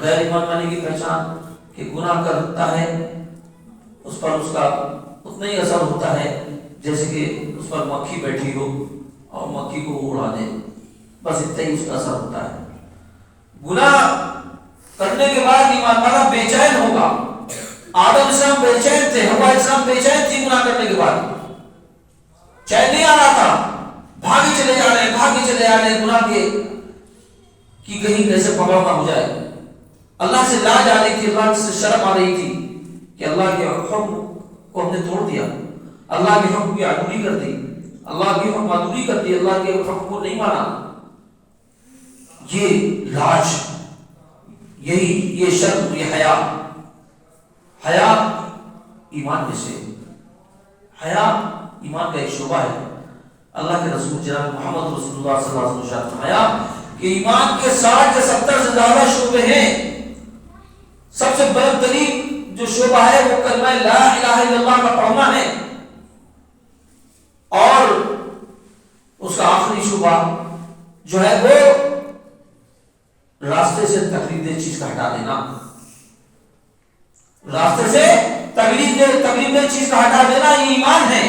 غیر ایمان والے کی پہچان کہ گناہ کرتا ہے اس پر اس کا اتنا ہی اثر ہوتا ہے جیسے کہ اس پر مکھی بیٹھی ہو اور مکھی کو اڑا دے، بس اتنا ہی اس کا اثر ہوتا ہے۔ گناہ کرنے کے بعد ایمان والا بے چین ہوگا۔ آدم اسلام بے چین تھے، حوا اسلام بے چین تھی گناہ کرنے کے بعد، چین نہیں آ رہا تھا، بھاگے چلے جا رہے ہیں گناہ کے کہ کہیں کیسے پکڑ نہ ہو جائے۔ اللہ سے لاج آ رہی تھی، اللہ سے شرم آ رہی تھی کہ اللہ کے حکم کو ہم نے توڑ دیا، اللہ کے حکم کی عدولی کر دی، اللہ کی حکم عدولی کر دی، اللہ کے حکم کو نہیں مانا۔ یہ لاج، یہ شرم، یہ حیا ایمان میں سے، حیا ایمان کا ایک شعبہ ہے۔ اللہ کے رسول جناب محمد رسول اللہ صلی اللہ علیہ وسلم نے فرمایا کہ ایمان کے 60 یا 70 سے زیادہ شعبے ہیں، سب سے بلند ترین جو شعبہ ہے وہ کلمہ لا الہ الا اللہ کا پڑھنا ہے، اور اس کا آخری شعبہ جو ہے وہ راستے سے تقلید چیز کا ہٹا دینا، راستے سے تقلید چیز کا ہٹا دینا، یہ ایمان ہے۔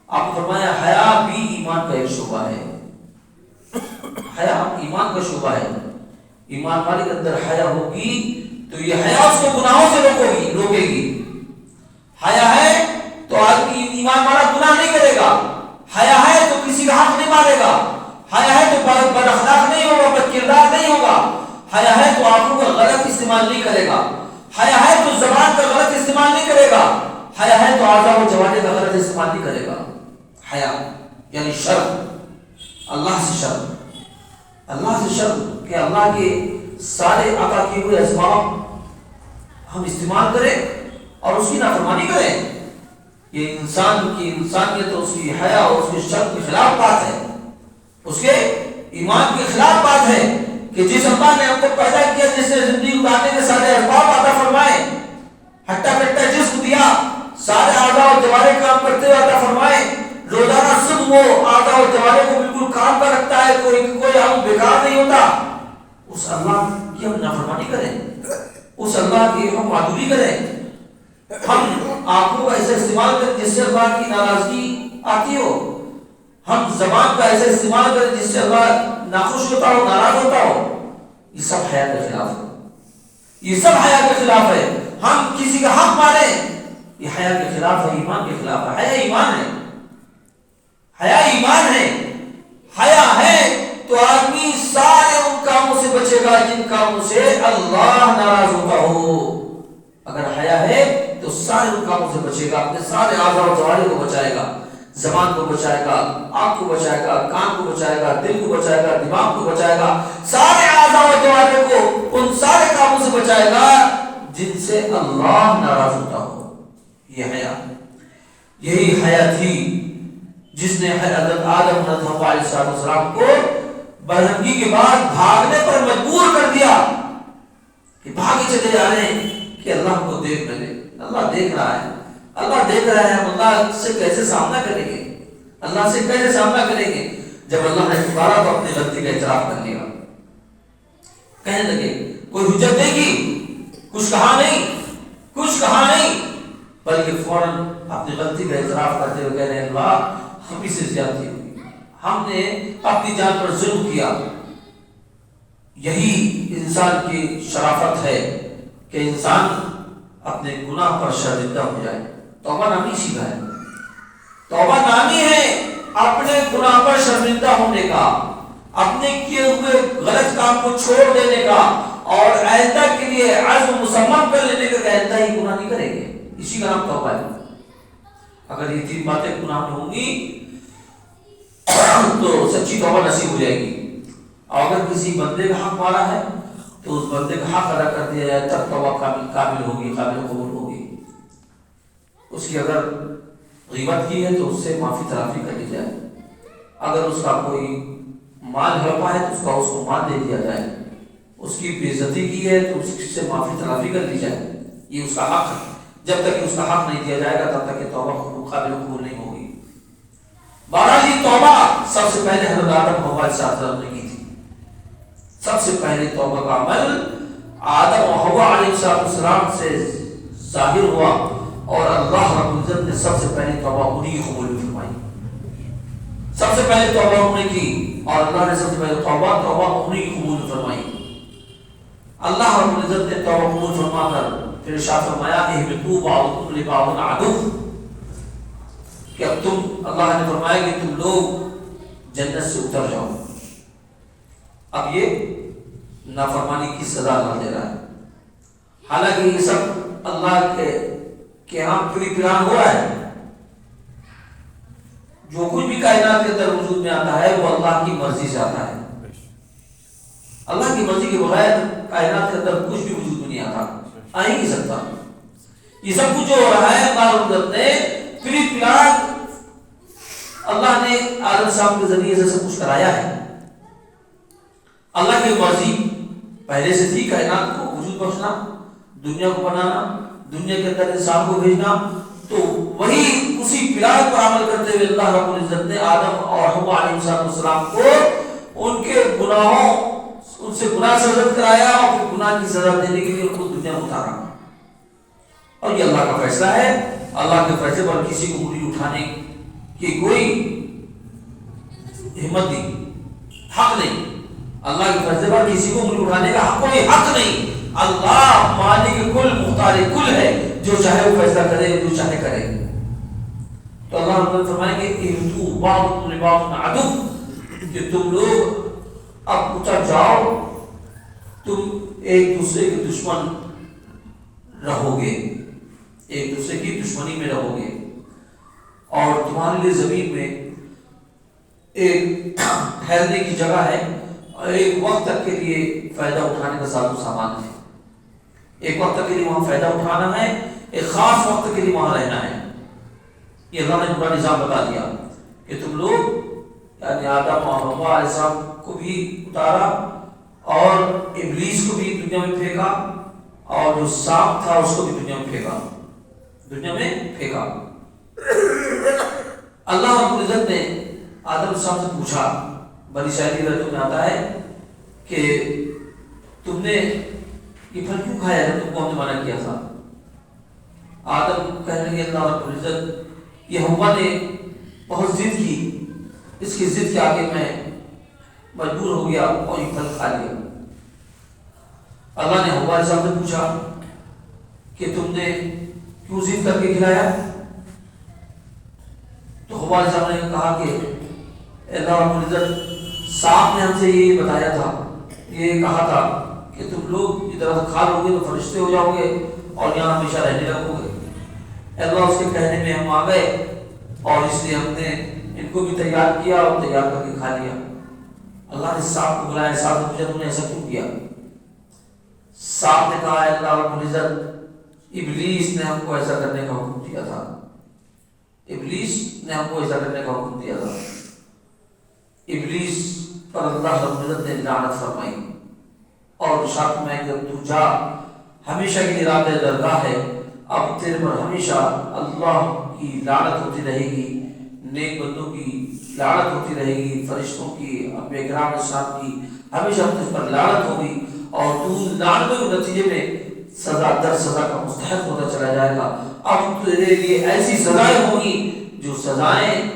آپ نے فرمایا حیا بھی ایمان کا ایک شعبہ ہے، حیا ایمان کا شعبہ ہے۔ ایمان والے کے اندر حیا ہوگی تو یہ حیا اس کو گناہوں سے روکے گی۔ حیا ہے تو آدمی ایمان والا گناہ نہیں کرے گا، حیا ہے تو کسی کا حق نہیں مارے گا، حیا ہے تو بد اخلاق نہیں ہوگا، بد کردار نہیں ہوگا، حیا ہے تو آنکھوں کا غلط استعمال نہیں کرے گا، حیا ہے تو زبان کا غلط استعمال نہیں کرے گا، حیا ہے تو اعضاء و جوارح کا غلط استعمال نہیں کرے گا۔ حیا یعنی شرم، اللہ سے شرم، اللہ سے شرم کہ اللہ کے سارے عطا کیے ہوئے اسباب ہم استعمال کریں اور اس کی نافرمانی کریں۔ یہ انسان کی انسانیت اور اس کی حیا اور اس کے شرم کے خلاف بات ہے، اس کے ایمان کے خلاف بات ہے کہ جس اللہ نے ہم کو پیدا کیا، جس نے زندگی گزارنے کے سارے اسباب عطا فرمائے، ہٹا کٹا جسم دیا، سارے اعضاء و جوارح کام کرتے ہوئے عطا فرمائے، روزانہ صبح وہ اعضاء و جوارح کو بالکل کام پر رکھتا ہے، کوئی ہم بیکار نہیں ہوتا، اس اللہ کی ہم نافرمانی کریں، اس اللہ کی ہم معذوری کریں، ہم آنکھوں کا ایسا استعمال کریں جس سے اللہ کی ناراضگی آتی ہو، ہم زبان کا ایسا استعمال کریں جس سے اللہ ناخوش ہوتا ہو، ناراض ہوتا ہو، یہ سب حیا کے خلاف ہے، یہ سب حیا کے خلاف ہے۔ ہم کسی کا حق مانیں، یہ حیا کے خلاف ہے، ایمان کے خلاف ہے۔ حیا ایمان ہے، حیا ایمان ہے، حیا ہے تو آدمی سارے ان کاموں سے بچے گا جن کاموں سے اللہ ناراض ہوتا ہو۔ اگر حیا ہے تو سارے ان کاموں سے بچے گا، اپنے سارے اعضاء و جوارح کو بچائے گا، زبان کو بچائے گا، آنکھ کو بچائے گا، کان کو بچائے گا، دل کو بچائے گا، دماغ کو بچائے گا، سارے اعضاء و جوارح کو ان سارے کاموں سے بچائے گا جن سے اللہ ناراض ہوتا ہو۔ یہ حیا، یہی حیا تھی جس نے حضرت آدم حضرت حوا علیہ السلام کو برہنگی کے بعد بھاگنے پر مجبور کر دیا کہ بھاگے چلے جا رہے ہیں کہ اللہ کو دیکھ لے، اللہ دیکھ رہا ہے، اللہ دیکھ رہا ہے، ہم اللہ سے کیسے سامنا کریں گے، اللہ سے کیسے سامنا کریں گے؟ جب اللہ نے دوبارہ تو اپنی غلطی کا اعتراف کر لیا، کہنے لگے کوئی حجت دے گی، کچھ کہا نہیں، بلکہ فوراً اپنی غلطی کا اعتراف کرتے ہوئے کہہ رہے ہیں اللہ ہم سے زیادتی ہوئی، ہم نے اپنی جان پر ظلم کیا۔ یہی انسان کی شرافت ہے کہ انسان اپنے گناہ پر شرمندہ ہو جائے۔ توبہ نامی سیکھا ہے، توبہ نامی ہے اپنے گناہ پر شرمندہ ہونے کا، اپنے کیے ہوئے غلط کام کو چھوڑ دینے کا، اور آئندہ کے لیے عزم مصمم کر لینے کا کہ آئندہ ہی گناہ نہیں کریں گے، اسی کا نام توبہ ہے۔ اگر یہ تین باتیں گناہ میں ہوں گی تو سچی توبہ نصیب ہو جائے گی۔ اور اگر کسی بندے کا حق مارا ہے تو اس بندے کا حق ادا کر دیا جائے، تب توبہ قابل ہوگی، قابل قبول ہوگی۔ اس کی اگر غیبت کی ہے تو اس سے معافی تلافی کر لی جائے، اگر اس کا کوئی مال ہڑپا ہے تو اس کو مال دے دیا جائے، اس کی بے عزتی کی ہے تو اس سے معافی تلافی کر لی جائے، یہ اس کا حق ہے۔ جب تک کہ اس کا حق نہیں دیا جائے گا تب تک کہ توبہ قابل قبول نہیں ہوگی۔ بہرحال یہ توبہ سب سے پہلے حضرت آدم حوا علیہ السلام نے کی تھی۔ سب سے پہلے توبہ کا عمل آدم و حوا علیہ السلام سے ظاہر ہوا، اور اللہ رب العزت نے سب سے پہلے توبہ انہی کی قبول فرمائی۔ سب سے پہلے توبہ انہوں نے کی، اور اللہ نے سب سے پہلے توبہ انہی کی قبول فرمائی۔ اللہ رب العزت نے توبہ قبول فرما کر پھر ارشاد فرمایا اہبطوا بعضکم لبعض عدو، کہ اب تم، اللہ نے فرمایا کہ تم لوگ جنت سے اتر جاؤ۔ اب یہ نافرمانی کی سزا اللہ دے رہا ہے، حالانکہ یہ سب اللہ کے ہاں پوری پلان ہو رہا ہے۔ جو کچھ بھی کائنات کے اندر وجود میں آتا ہے وہ اللہ کی مرضی سے آتا ہے۔ اللہ کی مرضی کے بغیر کائنات کے اندر کچھ بھی وجود میں نہیں آتا، آ ہی نہیں سکتا۔ یہ سب کچھ جو ہو رہا ہے اللہ رب العزت نے پوری پلان، اللہ نے آدم صاحب کے ذریعے سے سب کچھ کرایا ہے۔ اللہ کی مرضی پہلے سے تھی کائنات کو وجود بخشنا، دنیا کو بنانا، دنیا کے اندر انسان کو بھیجنا، تو وہی اسی پلان پر عمل کرتے ہوئے اللہ رب العزت نے آدم اور حوا علیہ السلام کو ان کے گناہوں، ان سے گناہ سے رد کرایا، اور پھر گناہ کی سزا دینے کے لیے ان کو دنیا میں اتارا۔ اور یہ اللہ کا فیصلہ ہے، اللہ کے فیصلے پر کسی کو انگلی اٹھانے کی کوئی ہمت نہیں، حق نہیں۔ اللہ کے فیصلے پر کسی کو انگلی اٹھانے کا کوئی حق نہیں۔ اللہ مالک کل مختار کل ہے، جو چاہے وہ فیصلہ کرے، جو چاہے کرے۔ تو اللہ رب العزت فرمائیں گے اہبطوا بعضکم لبعض عدو، کہ تم لوگ اب اتر جاؤ، تم ایک دوسرے کے دشمن رہو گے، ایک دوسرے کی دشمنی میں رہو گے، اور تمہارے لیے زمین میں ایک ٹھہرنے کی جگہ ہے، اور ایک وقت تک کے لیے فائدہ اٹھانے کا ساز و سامان ہے۔ ایک وقت تک کے لیے وہاں فائدہ اٹھانا ہے، ایک خاص وقت کے لیے وہاں رہنا ہے۔ یہ اللہ نے پورا نظام بتا دیا کہ تم لوگ، یعنی آدم اور حوا علیہ السلام کو بھی اتارا، اور ابلیس کو بھی دنیا میں پھینکا، اور جو سانپ تھا اس کو بھی دنیا میں پھینکا، دنیا میں پھینکا۔ اللہ رب العزت نے آدم صاحب سے پوچھا، بنی اسرائیل کی میں آتا ہے کہ تم نے یہ پھل کیوں کھایا ہے، تم کو ہم نے منع کیا تھا؟ آدم کہنے لگے اللہ رب العزت، یہ حوا نے بہت ضد کی، اس کی ضد کے آگے میں مجبور ہو گیا اور یہ پھل کھا لیا۔ اللہ نے حوا علیہ السلام سے پوچھا کہ تم نے کیوں ضد کر کے کھلایا؟ تو حوا علیہ السلام نے کہا کہ اللہ رب العزت، سانپ نے ہم سے یہ بتایا تھا، یہ کہا تھا کہ تم لوگ یہ درخت کھا لو گے تو فرشتے ہو جاؤ گے اور یہاں ہمیشہ رہنے لگو گے۔ اللہ اس کے کہنے میں ہم آ گئے، اور اس لیے ہم نے ان کو بھی تیار کیا اور تیار کر کے کھا لیا۔ اللہ نے سانپ کو بلایا، سانپ نے پوچھا تم نے ایسا کیوں کیا؟ سانپ نے کہا اللہ رب العزت، ابلیس نے ہم کو ایسا کرنے کا حکم دیا تھا، ابلیس نے ہم کو ایسا کرنے کا حکم دیا تھا۔ ابلیس پر اللہ رب العزت نے لعنت فرمائی، اور ارشاد میں کہ تو جا، ہمیشہ کے لیے رات درگاہ ہے، اب تیرے پر ہمیشہ اللہ کی لعنت ہوتی رہے گی، نیک بندوں کی لعنت ہوتی رہے گی، فرشتوں کی، انبیاء کرام السلام کی ہمیشہ تجھ پر لعنت ہوگی، اور تو لعنتوں کے نتیجے میں سزا در سزا کا مستحق ہوتا چلا جائے گا۔ اب تیرے لیے ایسی سزائیں ہوں گی جو سزائیں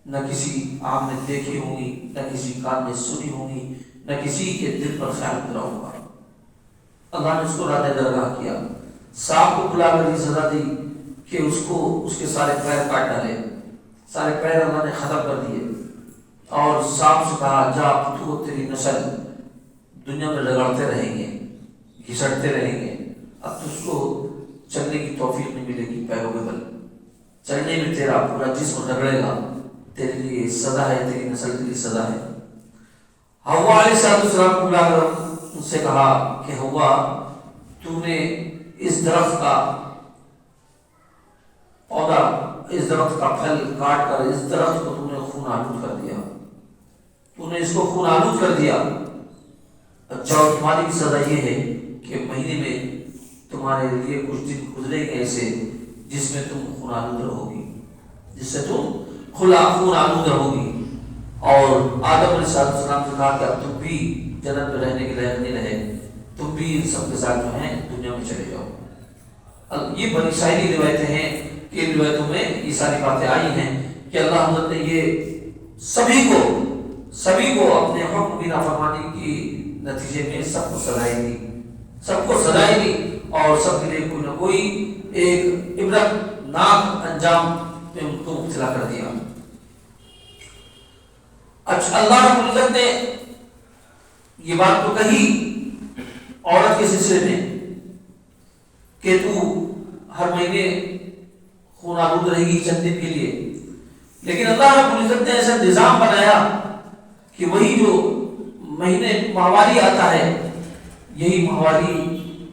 نہ کسی آنکھ نے دیکھی ہوں گی، نہ کسی کان نے سنی ہوں گی، نہ کسی کے دل پر خیال اترا ہوگا۔ اللہ نے اس کو رات درگاہ کیا، سانپ کو بلا کر یہ سزا دی کہ اس کو اس کے سارے پیر کاٹ ڈالے، سارے پیر اللہ نے ختم کر دیے، اور سانپ سے کہا جا تو تیری نسل دنیا میں رگڑتے رہیں گے، گھسٹتے رہیں گے، اب تو اس کو چلنے کی توفیق نہیں ملے گی، پیروں کے بل چلنے میں تیرا پورا جسم رگڑے گا، تیرے لیے سزا ہے، تیری نسل کے لیے سزا ہے۔ حوا علیہ السلام کو بلا کر ان سے کہا کہ ہوا تو نے اس درخت کا پودا، اس درخت کا پھل کاٹ کر اس درخت کو تو نے خون آلود کر دیا، تو نے اس کو خون آلود کر دیا۔ اچھا، اور تمہاری بھی سزا یہ ہے کہ مہینے میں تمہارے لیے کچھ دن گزرے گے ایسے جس میں تم خون آلود رہو گی، جس سے تم خون آلود رہو گی۔ اور آدم علیہ السلام سے کہا کہ اب تم بھی جنت میں رہنے کے لائق نہیں رہے، تم بھی ان سب کے ساتھ جو ہیں دنیا میں چلے جاؤ۔ یہ بڑی ساری روایتیں ہیں کہ ان روایتوں میں یہ ساری باتیں آئی ہیں کہ اللہ حضرت نے یہ سبھی کو اپنے حکم کی نافرمانی کی نتیجے میں سب کو سزائیں دی اور سب کے لیے کوئی نہ کوئی ایک عبرت ناک انجام میں ان کو مبتلا کر دیا۔ اچھا، اللہ رب العزت نے یہ بات تو کہی عورت کے سلسلے میں کہ تو ہر مہینے خون آلود رہے گی چند دن کے لیے، لیکن اللہ رب العزت نے ایسا نظام بنایا کہ وہی جو مہینے ماہواری آتا ہے، یہی ماہواری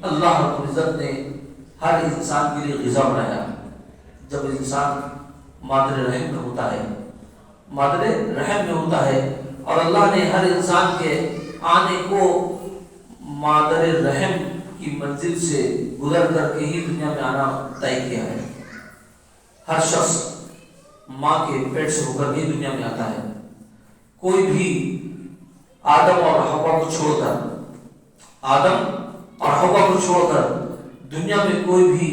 اللہ رب العزت نے ہر انسان کے لیے غذا بنایا۔ جب انسان مادر رحم میں ہوتا ہے اور اللہ نے ہر انسان کے آنے کو مادر رحم کی منزل سے گزر کر کے ہی دنیا میں آنا طے کیا ہے۔ ہر شخص ماں کے پیٹ سے ہو کر ہی دنیا میں آتا ہے۔ کوئی بھی آدم اور حوا کو چھوڑ کر دنیا میں کوئی بھی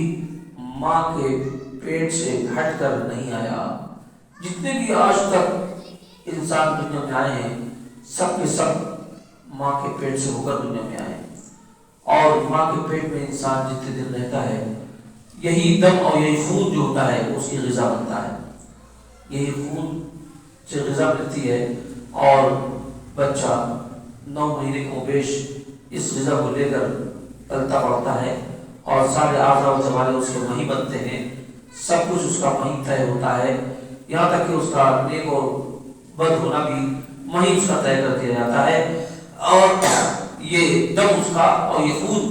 ماں کے پیٹ سے ہٹ کر نہیں آیا۔ جتنے بھی آج تک انسان دنیا میں آئے ہیں سب کے سب ماں کے پیٹ سے ہو کر دنیا میں آئے، اور ماں کے پیٹ میں انسان جتنے دن رہتا ہے یہی دم اور یہی خون جو ہوتا ہے اس کی غذا بنتا ہے، یہی خون سے غذا ملتی ہے اور بچہ 9 مہینے کو بیش اس غذا کو لے کر پلتا پڑتا ہے اور سارے اعضاء و جوارح اس کے وہیں بنتے ہیں، سب کچھ اس کا وہیں طے ہوتا ہے، یہاں تک کہ اس کا نیک اور بد ہونا بھی وہیں اس کا طے کر دیا جاتا ہے، اور یہ دم اس کا اور یہ خون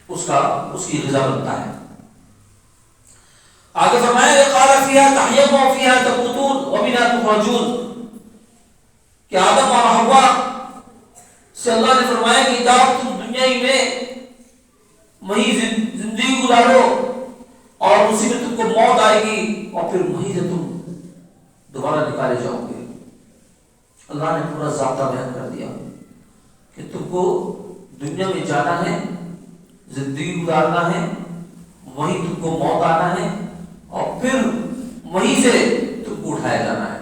اس کی غذا بنتا ہے۔ آگے فرمایا کہ قال فیہا تحیون و فیہا تموتون و منہا تخرجون، کہ آدم اور حوا سے اللہ نے فرمایا کہ جاؤ تم دنیا ہی میں وہیں زندگی گزارو اور اسی میں تم کو موت آئے گی اور پھر وہیں سے تم دوبارہ نکالے جاؤ گے۔ اللہ نے پورا ضابطہ بیان کر دیا کہ تم کو دنیا میں جانا ہے، زندگی گزارنا ہے، وہیں تم کو موت آنا ہے اور پھر وہیں سے تم کو اٹھایا جانا ہے۔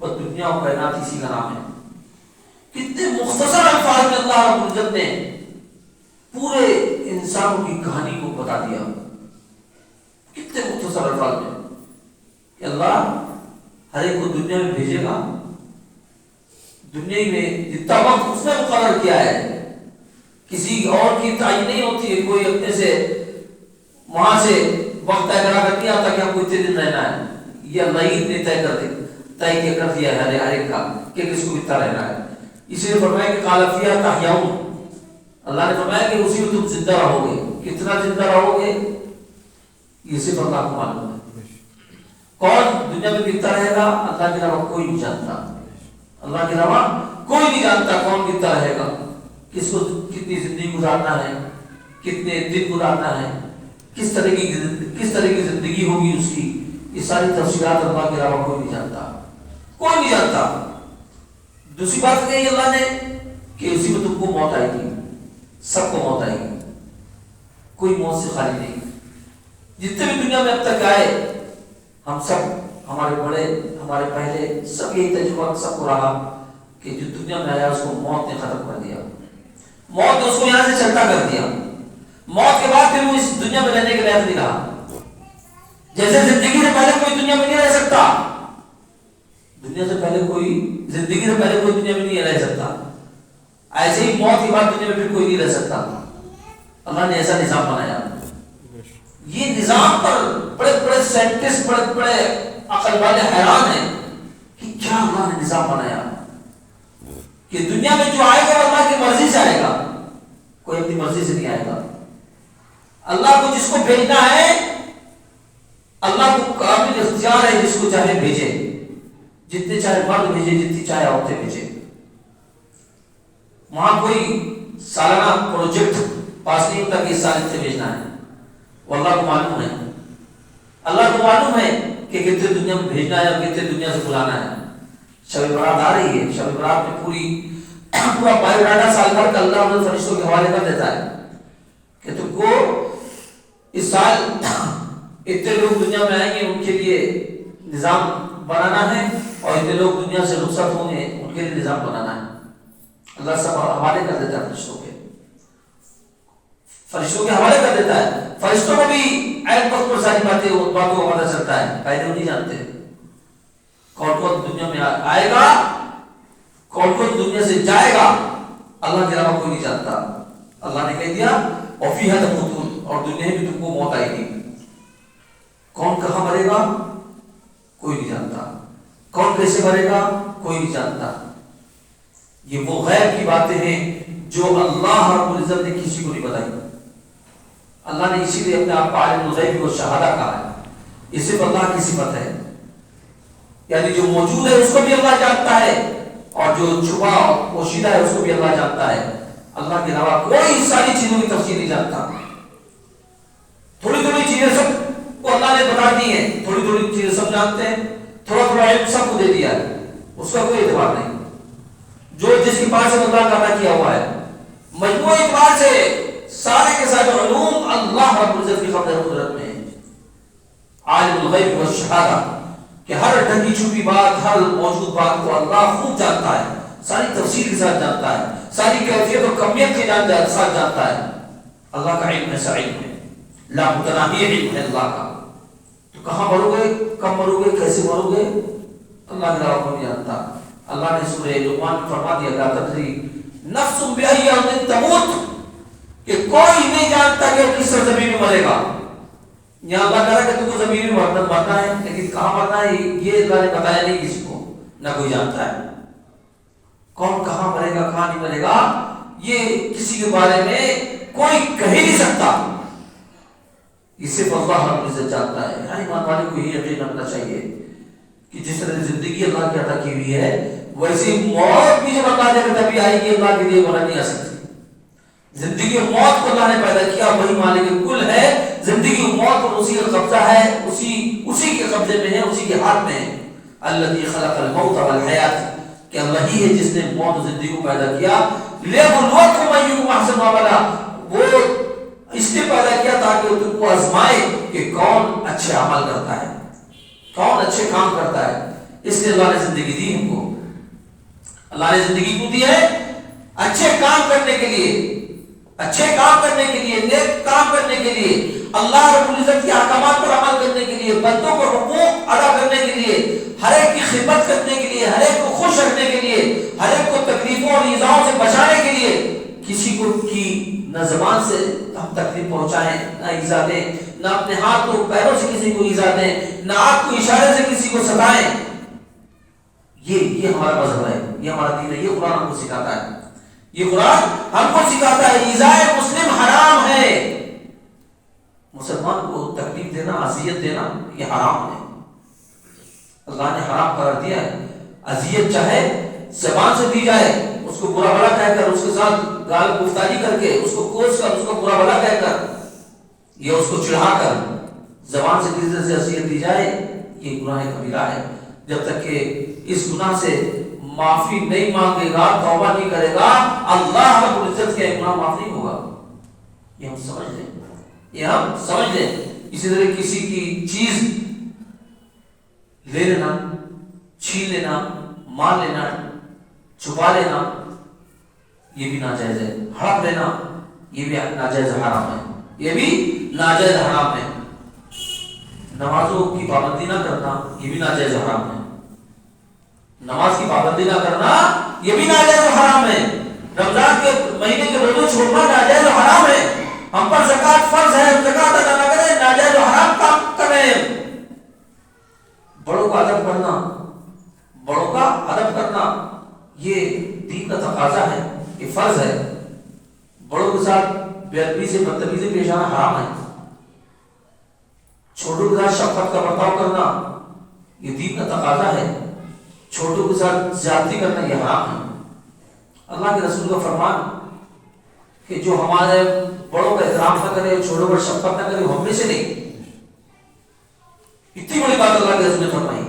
بس دنیا اور کائنات اسی کا نام ہے۔ کتنے مختصر الفاظ میں اللہ رب العزت نے پورے انسانوں کی کہانی کو بتا دیا، کتنے مختصر الفاظ میں کہ اللہ ہر ایک کو دنیا میں بھیجے گا، دنیا میں جتنا وقت اس نے مقرر کیا ہے، کسی اور کی تعین نہیں ہوتی ہے، کوئی اپنے سے وہاں سے وقت طے کرا کر نہیں آتا کہ آپ کو اتنے دن رہنا ہے، یہ اللہ ہی نے طے کر دیا ہے ہر ایک کا کہ کس کو اتنا رہنا ہے۔ اس لیے فرمایا کہ قال فیہا تحیون، اللہ نے فرمایا کہ اسی میں تم زندہ رہو گے۔ کتنا زندہ رہو گے یہ صرف اللہ کو معلوم ہے۔ کون دنیا میں کتنا رہے گا اللہ کے علاوہ کوئی نہیں جانتا، اللہ کے علاوہ کوئی نہیں جانتا کون کتنا رہے گا، کس کو کتنی زندگی گزارنا ہے، کتنے دن گزارنا ہے، کس طرح کی زندگی ہوگی اس کی، یہ ساری تفصیلات اللہ کے علاوہ کوئی نہیں جانتا، کوئی نہیں جانتا۔ دوسری بات کہی اللہ نے کہ اسی میں تم کو موت آئے گی، سب کو موت آئے گی، کوئی موت سے خالی نہیں۔ جتنے بھی دنیا میں اب تک آئے ہم سب، ہمارے بڑے ہمارے پہلے سب یہی تجربہ سب کو رہا کہ جو دنیا میں آیا اس کو موت نے ختم کر دیا، موت نے اس کو یہاں سے چلتا کر دیا، موت کے بعد پھر وہ اس دنیا میں رہنے کے لائق نہیں رہا۔ جیسے زندگی سے پہلے کوئی دنیا میں نہیں رہ سکتا، دنیا سے پہلے کوئی زندگی سے پہلے کوئی دنیا میں نہیں رہ سکتا، ایسے ہی موت کے بعد دنیا میں پھر کوئی نہیں رہ سکتا۔ اللہ نے ایسا نظام بنایا۔ یہ نظام پر بڑے بڑے سائنٹسٹ، بڑے بڑے عقل والے حیران ہیں کہ کیا اللہ نے نظام بنایا، کہ دنیا میں جو آئے گا وہ اللہ کی مرضی سے آئے گا، کوئی اپنی مرضی سے نہیں آئے گا۔ اللہ کو جس کو بھیجنا ہے، اللہ کو کامل اختیار ہے، جس کو چاہے بھیجے، جتنے چاہے مرد بھیجے، جتنی چاہے عورتیں بھیجے۔ وہاں کوئی سالانہ پروجیکٹ پاس نہیں ہوتا کہ اس سال سے بھیجنا ہے، وہ اللہ کو معلوم ہے۔ اللہ کو معلوم ہے کہ کتنے دنیا میں بھیجنا ہے اور کتنے دنیا سے بلانا ہے۔ شب برات آ رہی ہے، شب برات میں پورا بایو ڈاٹا سال بھر کا اللہ اپنے فرشتوں کے حوالے کر دیتا ہے کہ تم کو اس سال اتنے لوگ دنیا میں آئیں گے، ان کے لیے نظام بنانا ہے، اور اتنے لوگ دنیا سے رخصت ہوں گے، ان کے لیے نظام بنانا ہے۔ اللہ سب حوالے کر دیتا ہے فرشتوں کے حوالے کر دیتا ہے۔ فرشتوں کو بھی عین وقت پر ساری باتیں ان باتوں کا پتہ چلتا ہے، قاعدے وہ نہیں جانتے کون کون دنیا میں آئے گا، کون کون دنیا سے جائے گا، اللہ کے علاوہ کوئی نہیں جانتا۔ اللہ نے کہہ دیا وَفِيهَا تَمُوتُونَ، اور دنیا میں تم کو موت آئے گی۔ کون کہاں مرے گا کوئی نہیں جانتا، کون کیسے مرے گا کوئی نہیں جانتا۔ یہ وہ غیب کی باتیں ہیں جو اللہ رب العزت نے کسی کو نہیں بتائی۔ اللہ نے اسی لیے اپنے آپ کو عالم الغیب و شہادہ کہا ہے۔ یہ صرف اللہ کی صفت ہے، یعنی جو موجود ہے اس کو بھی اللہ جانتا ہے، اور جو چھپا اور پوشیدہ ہے اس کو بھی اللہ جانتا ہے۔ اللہ کے علاوہ کوئی ساری چیزوں کی تفصیل نہیں جانتا۔ تھوڑی تھوڑی چیزیں سب کو اللہ نے بتا دی ہیں، تھوڑی تھوڑی چیزیں سب جانتے ہیں، تھوڑا تھوڑا علم سب کو دے دیا ہے، اس کا کوئی اعتبار نہیں۔ جو جس کے پاس اللہ کا عطا کیا ہوا ہے، مجموعی اعتبار سے سارے کے سارے علوم اللہ رب العزت کی قدرت قدرت میں ہے۔ عالم الغیب والشہادہ، کہ ہر ڈھکی چھپی بات، ہر موجود بات کو اللہ خوب جانتا ہے، ساری تفصیل کے ساتھ جانتا ہے، ساری کیفیت اور کمیت کے ساتھ جانتا ہے۔ اللہ کا علم ایسا علم ہے، لا متناہی علم ہے اللہ کا۔ تو کہاں مرو گے، کب مرو گے، کیسے مرو گے، اللہ کے علاوہ کوئی جانتا۔ اللہ نے سورہ لقمان میں فرما دیا لا تدری نفس بأی ارض تموت، کہ کوئی نہیں جانتا کہ وہ کس سرزمین میں مرے گا۔ یہاں اللہ کہہ رہا ہے کہ تم کو زمین میں مرنا ہے، لیکن کہاں مرنا ہے یہ اللہ نے بتایا نہیں کسی کو، نہ کوئی جانتا ہے۔ کون کہاں مرے گا کہاں نہیں مرے گا یہ کسی کے بارے میں کوئی کہہ نہیں سکتا، یہ صرف اللہ رب العزت جانتا ہے۔ یعنی ایمان والے کو یہ یقین رکھنا چاہیے کہ جس طرح زندگی اللہ کی عطا کی ہوئی ہے، ویسے موت بھی جب اللہ نے تبھی آئے گی، اللہ کے لیے ورنہ نہیں آ سکتی۔ زندگی اور موت کو اللہ نے پیدا کیا، وہی مالک کل ہے، زندگی اور موت پر اسی کا قبضہ ہے، اسی کے قبضے میں ہے، اسی کے ہاتھ میں ہے۔ الذی خلق الموت والحیات، کہ اللہ ہی ہے جس نے موت اور زندگی کو پیدا کیا۔ لِیَبْلُوَکُمْ أَیُّکُمْ أَحْسَنُ عَمَلًا، وہ اس لیے پیدا کیا تاکہ وہ تم کو آزمائے کہ کون اچھے عمل کرتا ہے، کون اچھے کام کرتا ہے۔ اس لیے اللہ نے زندگی دی ہم کو۔ اللہ نے زندگی کو دی ہے اچھے کام کرنے کے لیے، اچھے کام کرنے کے لیے، نیک کام کرنے کے لیے، اللہ رب العزت کے احکامات پر عمل کرنے کے لیے، بندوں کو حقوق ادا کرنے کے لیے، ہر ایک کی خدمت کرنے کے لیے، ہر ایک کو خوش رکھنے کے لیے، ہر ایک کو تکلیفوں اور ایذاؤں سے بچانے کے لیے۔ کسی کو کی نہ زبان سے ہم تکلیف پہنچائیں، نہ ایذا دیں، نہ اپنے ہاتھ کو پیروں سے کسی کو ایذا دیں، نہ آنکھ کو اشارے سے کسی کو ستائیں۔ یہ ہمارا مذہب ہے، یہ ہمارا دین ہے، یہ قرآن ہم کو سکھاتا ہے، یہ قرآن ہم کو سکھاتا ہے۔ ایذائے مسلم حرام ہے، مسلمان کو تکلیف دینا، اذیت دینا یہ حرام ہے، اللہ نے حرام قرار دیا ہے۔ اذیت چاہے زبان سے دی جائے، اس کو برا بھلا کہہ کر، اس کے ساتھ گال گفتاری کر کے، اس کو کوس کر، اس کو برا بھلا کہہ کر، یا اس کو چڑھا کر زبان سے کسی طرح سے اذیت دی جائے، یہ گناہ کبیرہ ہے۔ جب تک کہ اس گناہ سے معافی نہیں مانگے گا، توبہ نہیں کرے گا، اللہ رب العزت کے گناہ معاف نہیں ہوگا۔ یہ ہم سمجھ لیں، یہ ہم سمجھ لیں۔ اسی طرح کسی کی چیز لے لینا، چھین لینا، مار لینا، چھپا لینا، یہ بھی ناجائز ہے۔ ہڑپ لینا یہ بھی ناجائز حرام ہے، یہ بھی ناجائز حرام ہے۔ نمازوں کی پابندی نہ کرنا یہ بھی ناجائز حرام ہے، نماز کی پابندی نہ کرنا یہ بھی ناجائز حرام ہے۔ رمضان کے مہینے کے روزے چھوڑنا ناجائز حرام ہے۔ ہم پر زکوٰۃ فرض ہے، زکوٰۃ ادا نہ کریں، ناجائز حرام کام کر رہے ہیں۔ بڑوں کا ادب کرنا، بڑوں کا ادب کرنا یہ دین کا تقاضا ہے، یہ فرض ہے۔ بڑوں کے ساتھ بے ادبی سے بدتمیزی پیش آنا حرام ہے، چھوٹوں کے ساتھ شفقت کا برتاؤ کرنا یہ دین کا تقاضا ہے، چھوٹوں کے ساتھ زیادتی کرنا یہ حرام ہے۔ اللہ کے رسول کا فرمان کہ جو ہمارے بڑوں کا احترام نہ کرے، چھوٹوں پر شفقت نہ کرے، وہ ہم میں سے نہیں۔ اتنی بڑی بات اللہ کے رسول نے فرمائی۔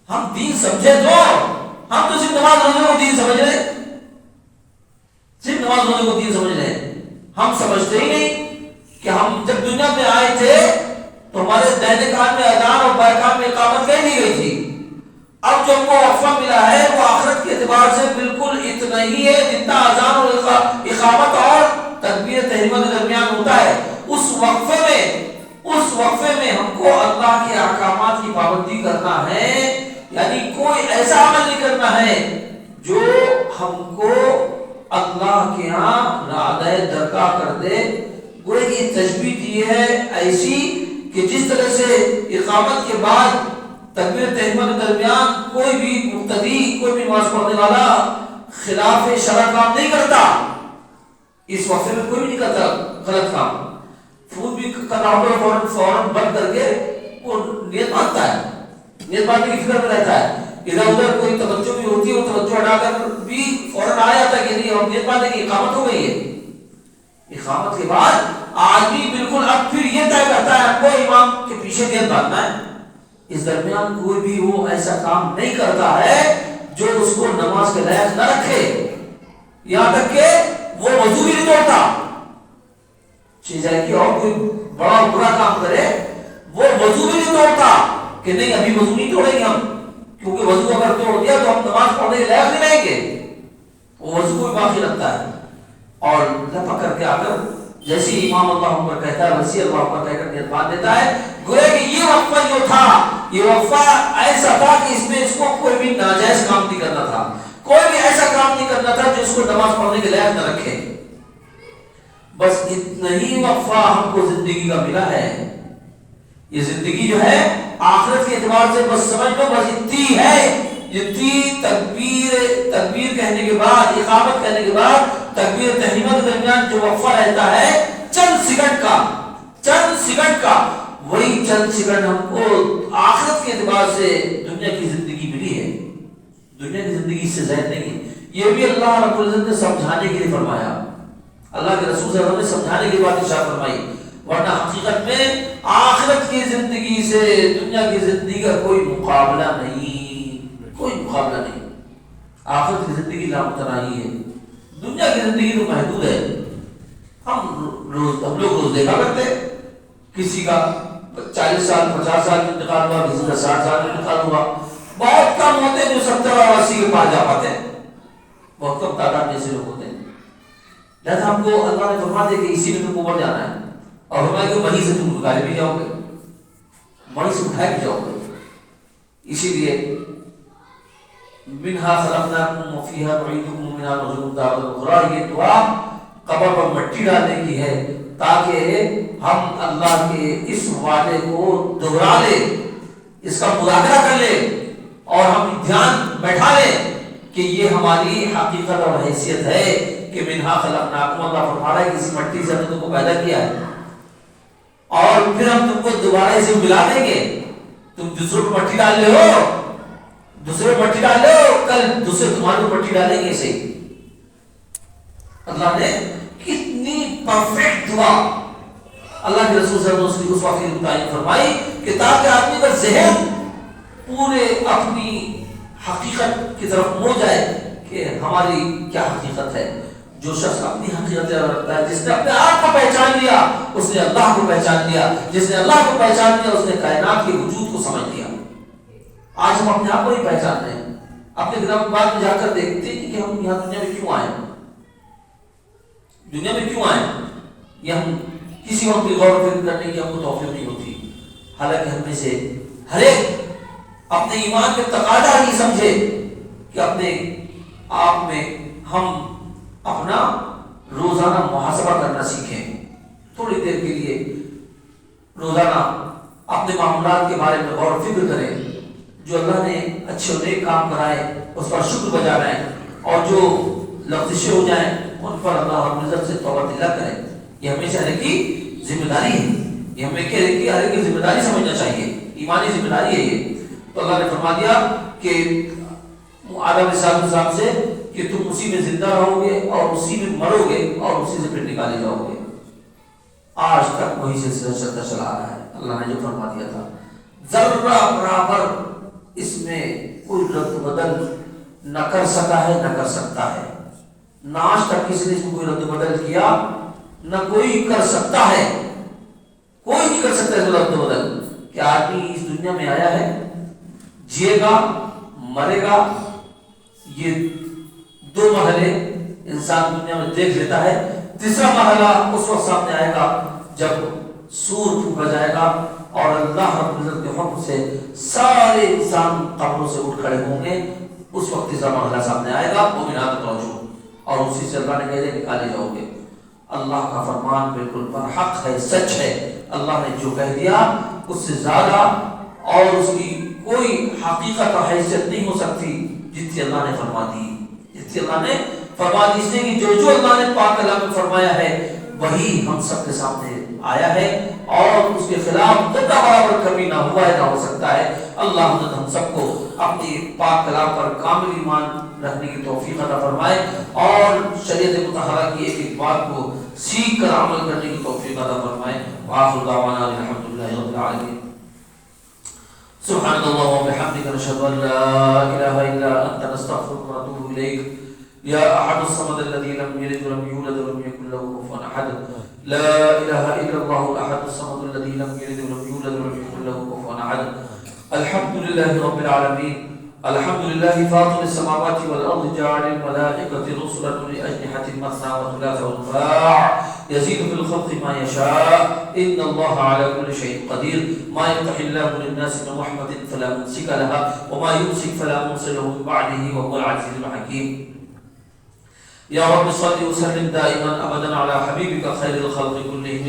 ہم دین سمجھے تو ہم تو صرف نماز روزے کو دین سمجھ رہے، صرف نماز روزے کو دین سمجھ رہے ہیں، ہم سمجھتے ہی نہیں کہ ہم جب دنیا میں آئے تھے تو ہمارے دہنے کان میں اذان اور بائیں کان میں اقامت کہی نہیں گئی تھی۔ اب جو ہم کو وقفہ ملا ہے وہ آخرت کے اعتبار سے بالکل اتنا ہی ہے جتنا اذان اور اقامت اور تکبیر تحریمہ کے درمیان ہوتا ہے۔ اس وقفے میں ہم کو اللہ کے احکامات کی پابندی کرنا ہے، یعنی کوئی ایسا عمل نہیں کرنا ہے جو ہم کو اللہ کے ہاں رعایت درگاہ کر دے۔ گویا کہ تشبیہ دی ہے ایسی کہ جس طرح سے اقامت کے بعد تکبیر تحریمہ کے درمیان کوئی بھی مقتدی، کوئی بھی نماز پڑھنے والا خلاف شرع کام نہیں کرتا، اس وقفے میں کوئی بھی نہیں کرتا غلط کام، فون بھی کرنا ہوگا فوراً بند کر کے وہ نیت باندھتا ہے، نیت باندھنے کی فکر میں رہتا ہے، ادھر ادھر کوئی توجہ بھی ہوتی ہے وہ توجہ ہٹا کر بھی فوراً آ جاتا ہے کہ نہیں ہم نیت باندھنے کی اقامت ہو گئی ہے۔ اقامت کے بعد آدمی بالکل اب پھر یہ طے کرتا ہے کو امام کے پیچھے نیت باندھنا ہے۔ اس درمیان کوئی بھی وہ ایسا کام نہیں کرتا ہے جو اس کو نماز کے لائق نہ رکھے، یہاں تک کہ وہ وضو بھی نہیں توڑتا، چیز ہے کہ اور کوئی بڑا برا کام کرے وہ وضو بھی نہیں توڑتا کہ نہیں ابھی وضو نہیں توڑیں گے ہم، کیونکہ وضو اگر توڑ دیا تو ہم نماز پڑھنے کے لائق نہیں رہیں گے، وہ وضو کو بھی باقی رکھتا ہے اور لپک کر کے آ کر جیسے امام اللہ اکبر کہتا ہے ویسے اللہ اکبر کہہ کر نیت باندھ دیتا ہے۔ گویا کہ یہ وقفہ جو تھا یہ وقفہ ایسا تھا کہ اس میں اس کو کوئی بھی ناجائز کام نہیں کرنا تھا، کوئی بھی ایسا کام نہیں کرنا تھا جو اس کو نماز پڑھنے کے لائق نہ رکھے۔ بس اتنا ہی وقفہ ہم کو زندگی کا ملا ہے، یہ زندگی جو ہے آخرت کے اعتبار سے بس سمجھ لو بس اتنی ہے، اتنی تکبیر کہنے کے بعد اقامت کہنے کے بعد تکبیر تحریمہ کے درمیان جو وقفہ رہتا ہے چند سیکنڈ کا وہی چند سیکنڈ ہم کو آخرت کے اعتبار سے دنیا کی زندگی ملی ہے، دنیا کی زندگی اس سے زائد نہیں ہے۔ یہ بھی اللہ رب العزت نے سمجھانے کے لیے فرمایا، اللہ کے رسول صلی اللہ علیہ وسلم نے سمجھانے کی بات ارشاد فرمائی، ورنہ حقیقت میں آخرت کی زندگی سے دنیا کی زندگی کا کوئی مقابلہ نہیں، کوئی مقابلہ نہیں۔ آخرت کی زندگی لامتناہی ہے، دنیا کی زندگی تو محدود ہے۔ ہم لوگ روز دیکھا کرتے کسی کا 40 سال 50 سال میں انتقال ہوا، کسی کا 60 سال میں انتقال ہوا، بہت کم ہوتے ہیں جو 70 اور 80 کے پاس جا پاتے ہیں، بہت کم تعداد میں ایسے لوگ ہوتے ہیں۔ لہذا ہم کو اللہ نے فرما دیا کہ اسی میں تم کو مر جانا ہے، اور فرمایا کہ وہیں سے تم نکالے بھی جاؤ گے، وہیں سے اٹھائے بھی جاؤ گے۔ اسی لیے منہا خلقناکم وفیہا نعیدکم ومنہا نخرجکم تارۃ اخری، یہ دعا قبر پر مٹی ڈالنے کی ہے تاکہ ہم اللہ کے اس وعدے کو دہرا لیں، اس کا مذاکرہ کر لیں اور ہم دھیان بیٹھا لیں کہ یہ ہماری حقیقت اور حیثیت ہے کہ منہا خلقناکم، اللہ فرما رہا ہے کہ اس مٹی سے ہم نے تم کو پیدا کیا ہے اور پھر ہم تم کو دوبارہ اسے ملا دیں گے۔ تم دوسروں کو مٹی ڈال لے ہو، دوسرے کو مٹی ڈال لے ہو، کل دوسرے تمہارے کو مٹی ڈالیں گے اسے۔ اللہ نے کتنی پرفیکٹ دعا اللہ کے رسول صلی اللہ علیہ وسلم اس وقت متعین فرمائی کہ تاکہ آدمی کا ذہن پورے اپنی حقیقت کی طرف مڑ جائے کہ ہماری کیا حقیقت ہے۔ جو شخص اپنی حقیقت رکھتا ہے، جس نے اپنے آپ کو پہچان لیا اس نے اللہ کو پہچان لیا، جس نے اللہ کو پہچان لیا اس نے کائنات کے وجود کو سمجھ لیا۔ آج ہم اپنے آپ کو نہیں پہچان رہے ہیں، اپنے گناہ بعد میں جا کر دیکھتے ہیں کہ ہم یہاں دنیا میں کیوں آئے، دنیا میں کیوں آئے، یہ ہم کسی وقت بھی غور و فکر کرنے کی ہم کو توفیق نہیں ہوتی۔ حالانکہ ہم میں سے ہر ایک اپنے ایمان میں تقاضا نہیں سمجھے کہ اپنے آپ میں ہم اپنا روزانہ محاسبہ کرنا سیکھیں، تھوڑی دیر کے لیے روزانہ اپنے معاملات کے بارے میں غور و فکر کریں، جو اللہ نے اچھے و نیک کام کرائے اس پر شکر بجا رہے ہیں، اور جو لغزشیں ہو جائیں ان پر اللہ رب العزت سے توبہ طلب کریں. یہ ہمیں چاہنے کی ذمہ داری ہے، یہ ہمیں کہہ رہے کہ ہر ایک ذمہ داری سمجھنا چاہیے، ایمانی ذمہ داری ہے یہ. تو اللہ نے فرما دیا کہ آدم علیہ السلام سے کہ تم اسی میں زندہ رہو گے اور اسی میں مرو گے اور اسی سے پھر نکالے جاؤ گے. آج تک وہی سلسلہ چلتا چلا آ رہا ہے. اللہ نے جو فرما دیا تھا ذرہ برابر اس میں کوئی رد بدل نہ کر سکا ہے نہ کر سکتا ہے. نہ آج تک کسی نے اس میں کوئی رد بدل کیا نہ کوئی کر سکتا ہے. کوئی نہیں کر سکتا اس رد بدل کہ آدمی اس دنیا میں آیا ہے، جیے گا، مرے گا. یہ دو مرحلے انسان دنیا میں دیکھ لیتا ہے. تیسرا مرحلہ اس وقت سامنے آئے گا جب سور پھونکا جائے گا اور اللہ رب العزت کے حکم سے سارے انسان قبروں سے اٹھ کھڑے ہوں گے. اس وقت تیسرا مرحلہ سامنے آئے گا، مومنات توجہ، اور اسی سے اللہ نے کہہ دیا نکالے جاؤ گے. اللہ کا فرمان بالکل برحق ہے، سچ ہے. اللہ نے جو کہہ دیا اس سے زیادہ اور اس کی کوئی حقیقت اور حیثیت نہیں ہو سکتی جتنی اللہ نے فرما دی. جتنی اللہ نے فرما دی، اس نے کہ جو اللہ نے پاک کلام میں فرمایا ہے وہی ہم سب کے سامنے آیا ہے اور اس کے خلاف ذرہ برابر کبھی نہ ہوا ہے نہ ہو سکتا ہے. اللہ ہم سب کو اپنی پاک کلام پر کامل ایمان رکھنے کی توفیق عطا فرمائے اور شریعت مطہرہ کی ایک ایک بات کو سیکھ کر عمل کرنے کی توفیق عطا فرمائے. وآخر دعوانا الحمدللہ رب العالمین. سبحان اللہ و بحمدک، نشہد ان لا الہ الا انت، نستغفرک و نتوب الیک. یا احد الصمد الذی لم یلد ولم یولد ولم یکن له کفوا احد. لا الہ الا اللہ الاحد الصمد الذی لم یلد ولم یولد ولم یکن له کفوا احد. الحمد للہ رب العالمین. الحمد للہ فاطر السماوات والارض جاعل الملائکۃ رسلا لأجنحة مثنى وثلاث ورباع يزيد في الخلق ما يشاء ان الله على كل شيء قدير. ما يفتح الله للناس من رحمة فلا ممسك لها وما يمسك فلا مرسل له من بعده وهو العزيز الحكيم. يا رب صل وسلم دائما ابدا على حبيبك خير الخلق كلهم.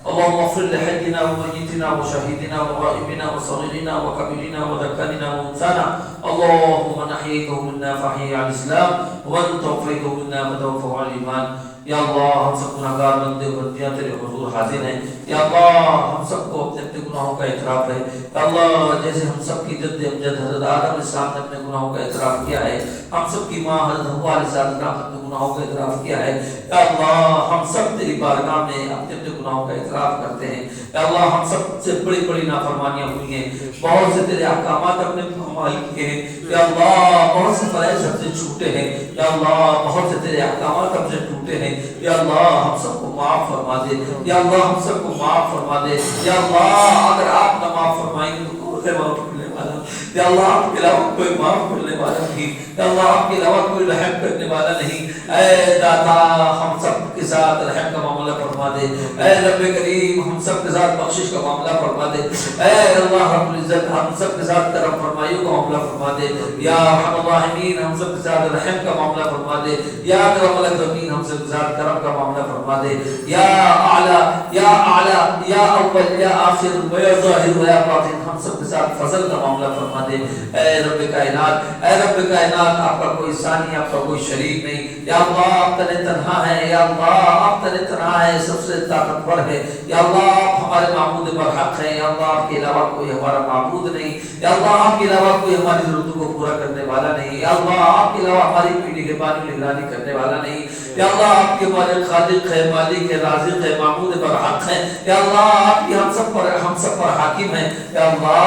اللهم اغفر لحينا وميتنا وشهيدنا وغائبنا وصغيرنا وكبيرنا وذكرنا وانثانا. اللهم من احييته منا فاحيه على الاسلام ومن توفيته منا فتوفه على الايمان. یا اللہ ہم سب گناہگار بندے و بندیاں تیرے حضور حاضر ہیں. یا اللہ ہم سب کو اپنے اپنے گناہوں کا اعتراف ہے. یا اللہ جیسے ہم سب کی جد امجد حضرت آدم علیہ السلام نے اپنے گناہوں کا اعتراف کیا ہے، ہم سب کی ماں حضرت حوا علیہ السلام نے اپنے گناہوں کا اعتراف کیا ہے. یا اللہ ہم سب تیری بارگاہ میں اپنے اپنے گناہوں کا اعتراف کرتے ہیں. یا اللہ ہم سب سے بڑی بڑی نافرمانیاں ہوئی ہیں، بہت سے تیرے احکامات اپنے عمل کیے ہیں. یا اللہ بہت سے فرائض ہم سے چھوٹے ہیں. یا اللہ بہت سے تیرے احکامات ہم سے ٹوٹے ہیں. یا اللہ ہم سب کو معاف فرما دے. یا اللہ ہم سب کو معاف فرما دے. یا اللہ اگر آپ نہ معاف فرمائیں گے تو کون ہے معاف کرنے والا؟ یا اللہ آپ کے علاوہ کوئی معاف کرنے والا نہیں. یا اللہ آپ کے علاوہ کوئی رحم کرنے والا نہیں. اے داتا ہم سب کے ساتھ رحم کا معاملہ فرما دے. اے رب کریم ہم سب کے ساتھ بخشش کا معاملہ فرما دے. اے اللہ رب العزت ہم سب کے ساتھ کرم فرمائیوں کا معاملہ فرما دے. یا ارحم الراحمین ہم سب کے ساتھ رحم کا معاملہ فرما دے. یا اکرم الاکرمین ہم سب کے ساتھ کرم کا معاملہ فرما دے. یا اعلی یا اعلی یا اول یا آخر و یا ظاہر و یا باطن ہم سب کے ساتھ فضل کا معاملہ فرما دے. اے رب کائنات، اے رب کائنات آپ کا کوئی ثانی، آپ کا کوئی شریک نہیں. یا اللہ آپ تنہا تنہا ہے. یا اللہ آپ تنہا تنہا ہے، سب سے طاقتور ہے. یا اللہ آپ ہمارے معبود برحق ہیں. یا اللہ آپ کے علاوہ کوئی ہمارا معبود نہیں. یا اللہ آپ کے علاوہ کوئی ہماری ضرورتوں کو پورا کرنے والا نہیں. یا اللہ آپ کے علاوہ ہماری کوئی نگہبانی نگرانی کرنے والا نہیں. یا اللہ آپ کے ہمارے خالق ہے، مالک ہے، رازق ہے، معبود برحق ہے. یا اللہ آپ ہی ہم سب پر حاکم ہیں. یا اللہ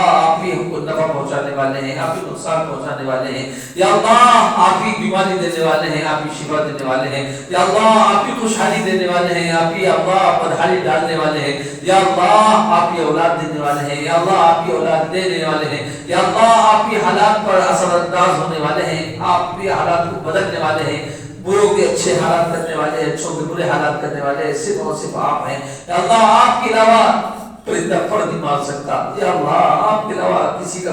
آپ ہی ہم کو نفع پہنچانے والے ہیں، آپ ہی نقصان پہنچانے والے ہیں. یا اللہ آپ ہی بیماری دینے والے ہیں، آپ ہی شفا دینے والے ہیں. یا اللہ آپ ہی خوشحالی دینے والے ہیں، آپ ہی اللہ بدحالی ڈالنے والے ہیں. یا اللہ آپ ہی اولاد دینے والے ہیں. یا اللہ آپ ہی اولاد دینے والے ہیں. یا اللہ آپ ہی حالات پر اثر انداز ہونے والے ہیں، آپ ہی حالات کو بدلنے والے ہیں. بروں کے اچھے حالات کرنے والے، اچھوں کے برے حالات کرنے والے صرف اور صرف آپ ہیں. یا اللہ آپ کے علاوہ پرندہ پر نہیں مار سکتا. یا اللہ آپ کے علاوہ کسی کا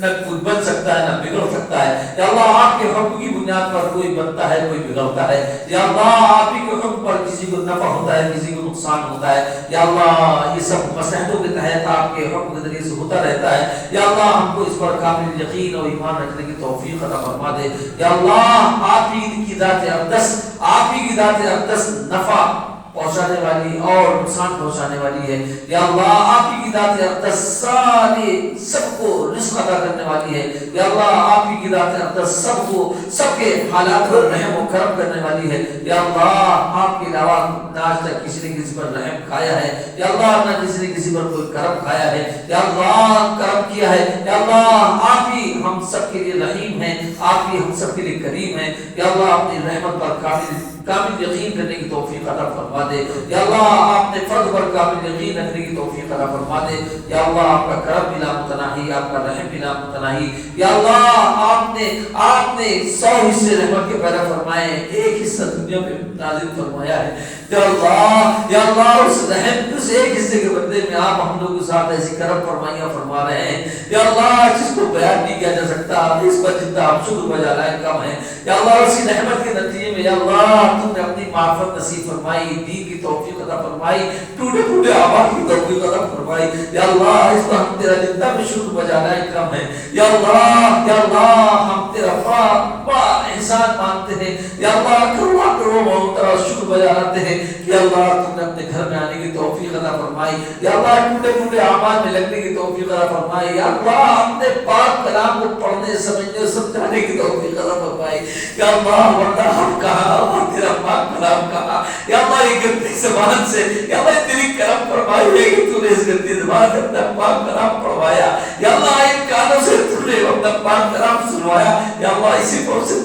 نہ کوئی بن سکتا ہے نہ بگڑ سکتا ہے. یا اللہ آپ کے حکم کی بنیاد پر کوئی بنتا ہے کوئی بگڑتا ہے. یا اللہ آپ ہی کے حکم پر کسی کسی کو نفع ہوتا ہے کسی کو نقصان ہوتا ہے، یا اللہ یہ سب مصلحتوں کے تحت آپ کے حکم کے ذریعے سے ہوتا رہتا ہے، یا اللہ ہم کو اس پر کامل یقین اور ایمان رکھنے کی توفیق عطا فرما دے، یا اللہ آپ ہی کی ذات اقدس، آپ ہی کی ذات اقدس نفع پہنچانے والی اور نقصان پہنچانے والی ہے، یا اللہ آپ ہی کی ذات اقدس سارے سب کو رزق عطا کرنے والی ہے، یا اللہ آپ ہی کی ذات اقدس سب کو سب کے حالات پر رحم و کرم کرنے والی ہے، یا اللہ آپ کے علاوہ نہ آج تک کسی نے کسی پر رحم کھایا ہے، یا اللہ نہ کسی نے کسی پر کوئی کرم کھایا ہے، یا اللہ کرم کیا ہے، یا اللہ آپ ہی ہم سب کے لیے رحیم ہیں، آپ ہی ہم سب کے لیے کریم ہیں، یا اللہ اپنی رحمت پر کامل یقین کرنے کی توفیق عطا فرما دے، یا اللہ آپ نے فرد پر کامل یقین رکھنے کی توفیق عطا فرما دے، یا اللہ آپ کا کرم بلا متناہی، آپ کا رحم بلا متناہی، یا اللہ آپ نے 100 حصے رحمت کے پیدا فرمائے، ایک حصہ دنیا میں نازل فرمایا ہے، یا اللہ اس رحم اس ایک حصے کے بدلے میں آپ ہم لوگوں کے ساتھ ایسی کرم فرمائیاں فرما رہے ہیں، یا اللہ جس کو بیان نہیں کیا جا سکتا، اس پر جتنا آپ شکر بجا لائے کم ہے، یا اللہ اسی رحمت کے نتیجے میں یا اللہ تم نے اپنی معرفت نصیب فرمائی، دین کی توفیق عطا فرمائی، ٹوٹے ٹوٹے اعمال کی توفیق عطا فرمائی، یا اللہ اس پر ہم تیرا جتنا بھی شکر بجا لائے کم ہے، یا اللہ ہم تیرا بڑا احسان مانتے ہیں، یا اللہ کروڑوں تیرا شکر بجا لاتے ہیں کہ اللہ تم نے اپنے گھر میں آنے کی توفیق عطا فرمائی، یا اللہ ٹوٹے ٹوٹے اعمال میں لگنے کی توفیق عطا فرمائی، یا اللہ اپنے پاک کلام کو پڑھنے سمجھنے سمجھانے کی توفیق عطا فرمائی، یا اللہ ورنہ ہم کہاں اور تیرا پاک کلام کہاں، یا اللہ یہ گندی زبان سے یا اللہ تیری کرم فرمائی ہے کہ تو نے اس گندی زبان سے اپنا پاک کلام پڑھوایا، یا اللہ ان کانوں سے تو نے اپنا پاک کلام سنوایا، یا اللہ اسی پر سے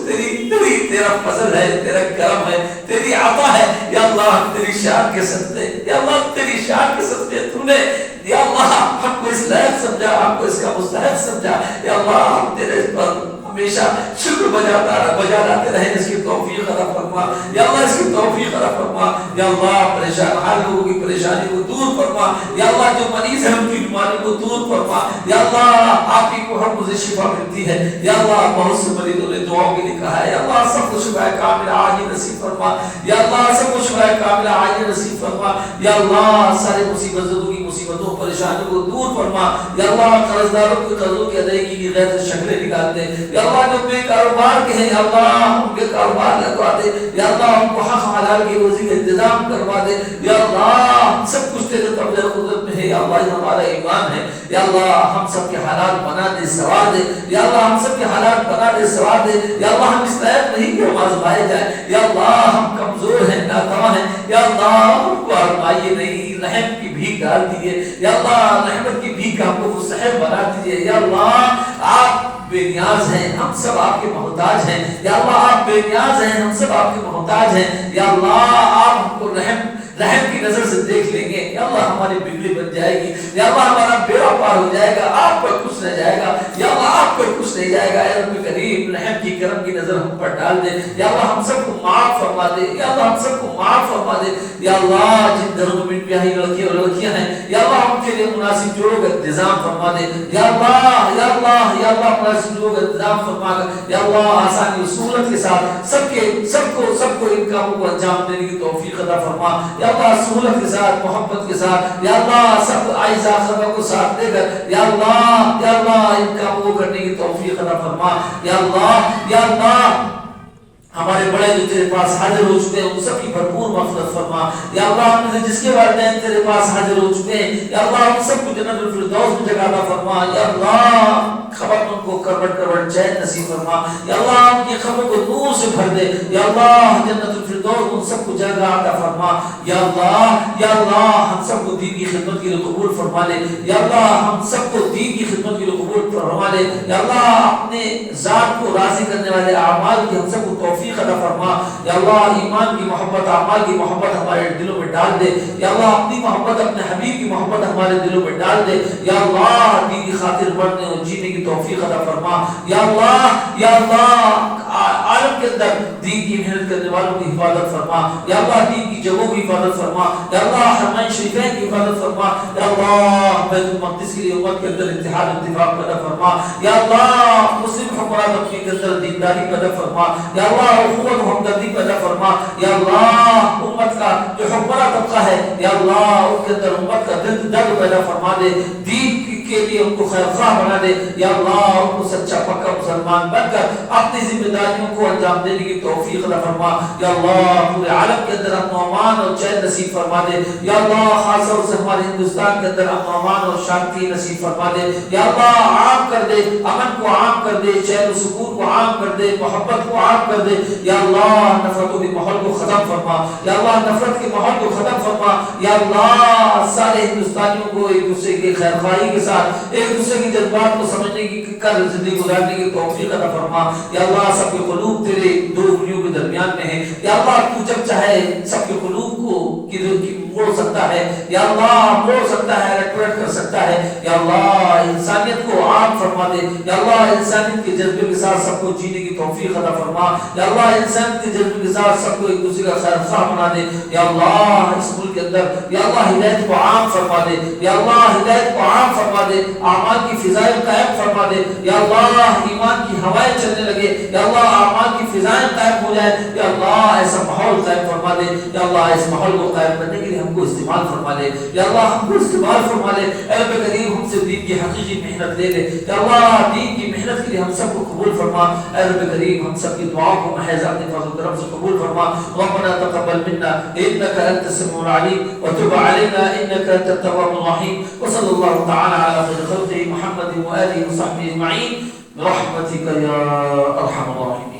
تیرا فضل ہے، تیرا کرم ہے، تیری عطا ہے، یا اللہ ہم تیری شان کے صدقے، یا اللہ تیری شان کے صدقے تو نے یا اللہ ہم کو اس لائق سمجھا، ہم کو اس کا مستحق سمجھا، یا اللہ ہم تیرے پر ہمیشہ شکر بجاتے رہیں، اس کی توفیق عطا فرما، یا اللہ اس کی توفیق عطا فرما، یا اللہ پریشان حال لوگوں کی پریشانی کو دور فرما، یا اللہ جو مریض ہے ان کی بیماری کو دور فرما، یا اللہ آپ ہی کو ہر مجھے شفا ملتی ہے، یا اللہ بہت سے مریضوں نے دعاؤں کے لیے کہا ہے، یا اللہ سب کو شفا کاملہ عاجل نصیب فرما، یا اللہ سب کو شفا کاملہ عاجل نصیب فرما، یا اللہ سارے مصیبتوں کی مصیبتوں پریشانیوں کو دور فرما، یا اللہ قرضداروں کے قرضوں کی ادائیگی کی غیر سے شکلیں نکال دے، یا اللہ جو بے کاروبار کے ہیں یا اللہ ان کے کاروبار لگوا دے، یا اللہ ان کو حق حلال کی روزی کا انتظام کروا دے، یا اللہ سب کچھ تیرے قبضہ قدرت میں ہے، یا اللہ یہ ہمارا ایمان ہے، یا اللہ ہم سب کے حالات بنا دے سوار دے، یا اللہ ہم سب کے حالات بنا دے سوار دے، یا اللہ ہم اس لائق نہیں کہ ہم آزمائے جائیں، یا اللہ ہم کمزور ہیں ناتواں ہیں، یا اللہ ہم کو آزمائیے نہیں، رحم کی بھیک ڈال دیجیے، یا اللہ رحمت کی بھیک ہم کو مستحق بنا دیجیے، یا اللہ آپ بے نیاز ہیں، ہم سب آپ کے محتاج ہیں، یا اللہ آپ بے نیاز ہیں، ہم سب آپ کے محتاج ہیں، یا اللہ آپ ہم کو رحم کی نظر سے دیکھ لیں گے، یا اللہ ہماری بگڑی بن جائے گی، یا اللہ ہمارا بیڑا پار ہو جائے گا، آپ پر کچھ نہ جائے گا، یا اللہ آپ پر کچھ نہیں جائے گا، اے رب کریم رحم کی کرم کی نظر ہم پر ڈال دے، یا اللہ ہم سب کو معاف فرما دے، یا اللہ ہم سب کو معاف فرما دے، یا اللہ جن گھروں میں پیاری لڑکیاں ہیں یا اللہ ان کے لیے مناسب جوڑوں کا انتظام فرما دے، یا اللہ مناسب جوڑوں کا انتظام فرما کر یا اللہ آسانی و سہولت کے ساتھ سب کو ان کاموں کو انجام دینے کی توفیق عطا فرما، یا اللہ سہولت کے ساتھ محبت کے ساتھ یا اللہ سب اعزاء خبر کو ساتھ دے کر یا اللہ ان کاموں کو کرنے کی توفیق عطا فرما، یا اللہ ہمارے بڑے جو تیرے پاس حاضر ہو چکے ہیں ان سب کی بھرپور مغفرت فرما، یا اللہ ہم نے جس کے والدین تیرے پاس حاضر ہو چکے ہیں یا اللہ ہم سب کو جنت الفردوس میں جگہ عطا فرما، یا اللہ خبر ان کو کروٹ چین نصیب فرما، یا اللہ ان کی خبر کو نور سے بھر دے، یا اللہ جنت الفردوس ان سب کو جگہ عطا فرما، یا اللہ ہم سب کو دین کی خدمت کے لیے قبول فرما لے، یا اللہ ہم سب کو دین کی خدمت کے لیے قبول فرما لے، یا اللہ اپنے ذات کو راضی کرنے والے اعمال کی ہم سب کو توفیق عطا فرما، یا اللہ ایمان کی محبت اعمال کی محبت ہمارے دلوں میں ڈال دے، یا اللہ اپنی محبت اپنے حبیب کی محبت ہمارے دلوں میں ڈال دے، یا اللہ دین کی خاطر بڑھنے اور جینے کی توفیق عطا فرما، یا اللہ عالم کے اندر دین کی محنت کرنے والوں کی حفاظت فرما، یا اللہ دین کی جگہوں کی حفاظت فرما، یا اللہ حرمین شریفین کی حفاظت فرما، یا اللہ بیت المقدس کی امت کے اندر اتحاد اتفاق پیدا فرما، یا اللہ مسلم حکمران اپنے کے اندر دینداری پیدا فرما، یا اللہ اخوت و ہمدردی پیدا فرما، یا اللہ امت کا جو حکمراں طبقہ ہے یا اللہ ان کے اندر امت کا درد پیدا فرما دے، دین کے لیے ان کو خیر خواہ بنا دے یا اللہ، ان کو سچا پکا مسلمان بن کر اپنی ذمہ داریوں کو انجام دینے کی توفیق عطا فرما یا اللہ، پورے عالم کے اندر امن و امان اور چین نصیب فرما دے یا اللہ، خاص طور سے ہمارے ہندوستان کے اندر امن و امان اور شانتی نصیب فرما دے یا اللہ، عام کر دے، امن کو عام کر دے، چین و سکون کو عام کر دے، محبت کو عام کر دے یا اللہ، نفرتوں کے ماحول کو ختم فرما یا اللہ، نفرت کے ماحول کو ختم فرما یا اللہ، سارے ہندوستانیوں کو ایک دوسرے کی خیر خواہی کے ساتھ ایک دوسرے کی جذبات کو سمجھنے کی کر زندگی گزارنے کی توفیق عطا فرما یا اللہ، سب کے قلوب تیرے دو انگلیوں کے درمیان میں ہیں یا اللہ، تو جب چاہے سب کے قلوب کو موڑ سکتا ہے یا اللہ، موڑ سکتا ہے، ریکویٹ کر سکتا ہے یا اللہ، انسانیت کو عام فرما دے یا اللہ، انسانیت کے جذبے کے ساتھ سب کو جینے کی توفیق عطا فرما یا اللہ، انسانیت کے جذبے کے ساتھ سب کو ایک دوسرے کا خیر خواہ بنا دے یا اللہ، اس ملک کے اندر یا اللہ ہدایت کو عام فرما دے یا اللہ، ہدایت کو عام فرما دے، اعمال کی فضائیں قائم فرما دے یا اللہ، ایمان کی ہوائیں چلنے لگے یا اللہ، اعمال کی فضائیں قائم ہو جائے یا اللہ، ایسا ماحول قائم فرما دے یا اللہ، اس ماحول کو قائم کرنے کے لیے ہم کو استعمال فرما لے یا اللہ، ہم کو استعمال فرما لے، اے رب کریم ہم سے دین کی حقیقی محنت لے لے یا اللہ، دین کی محنت کے لیے ہم سب کو قبول فرما، اے رب کریم ہم سب کی دعاؤں کو محض اپنے فضل و کرم سے قبول فرما، ربنا تقبل منا انك انت السميع العليم وتب علينا انك انت التواب الرحيم وصلى الله تعالى على خير خلقه محمد واله وصحبه اجمعين برحمتك يا ارحم الراحمين.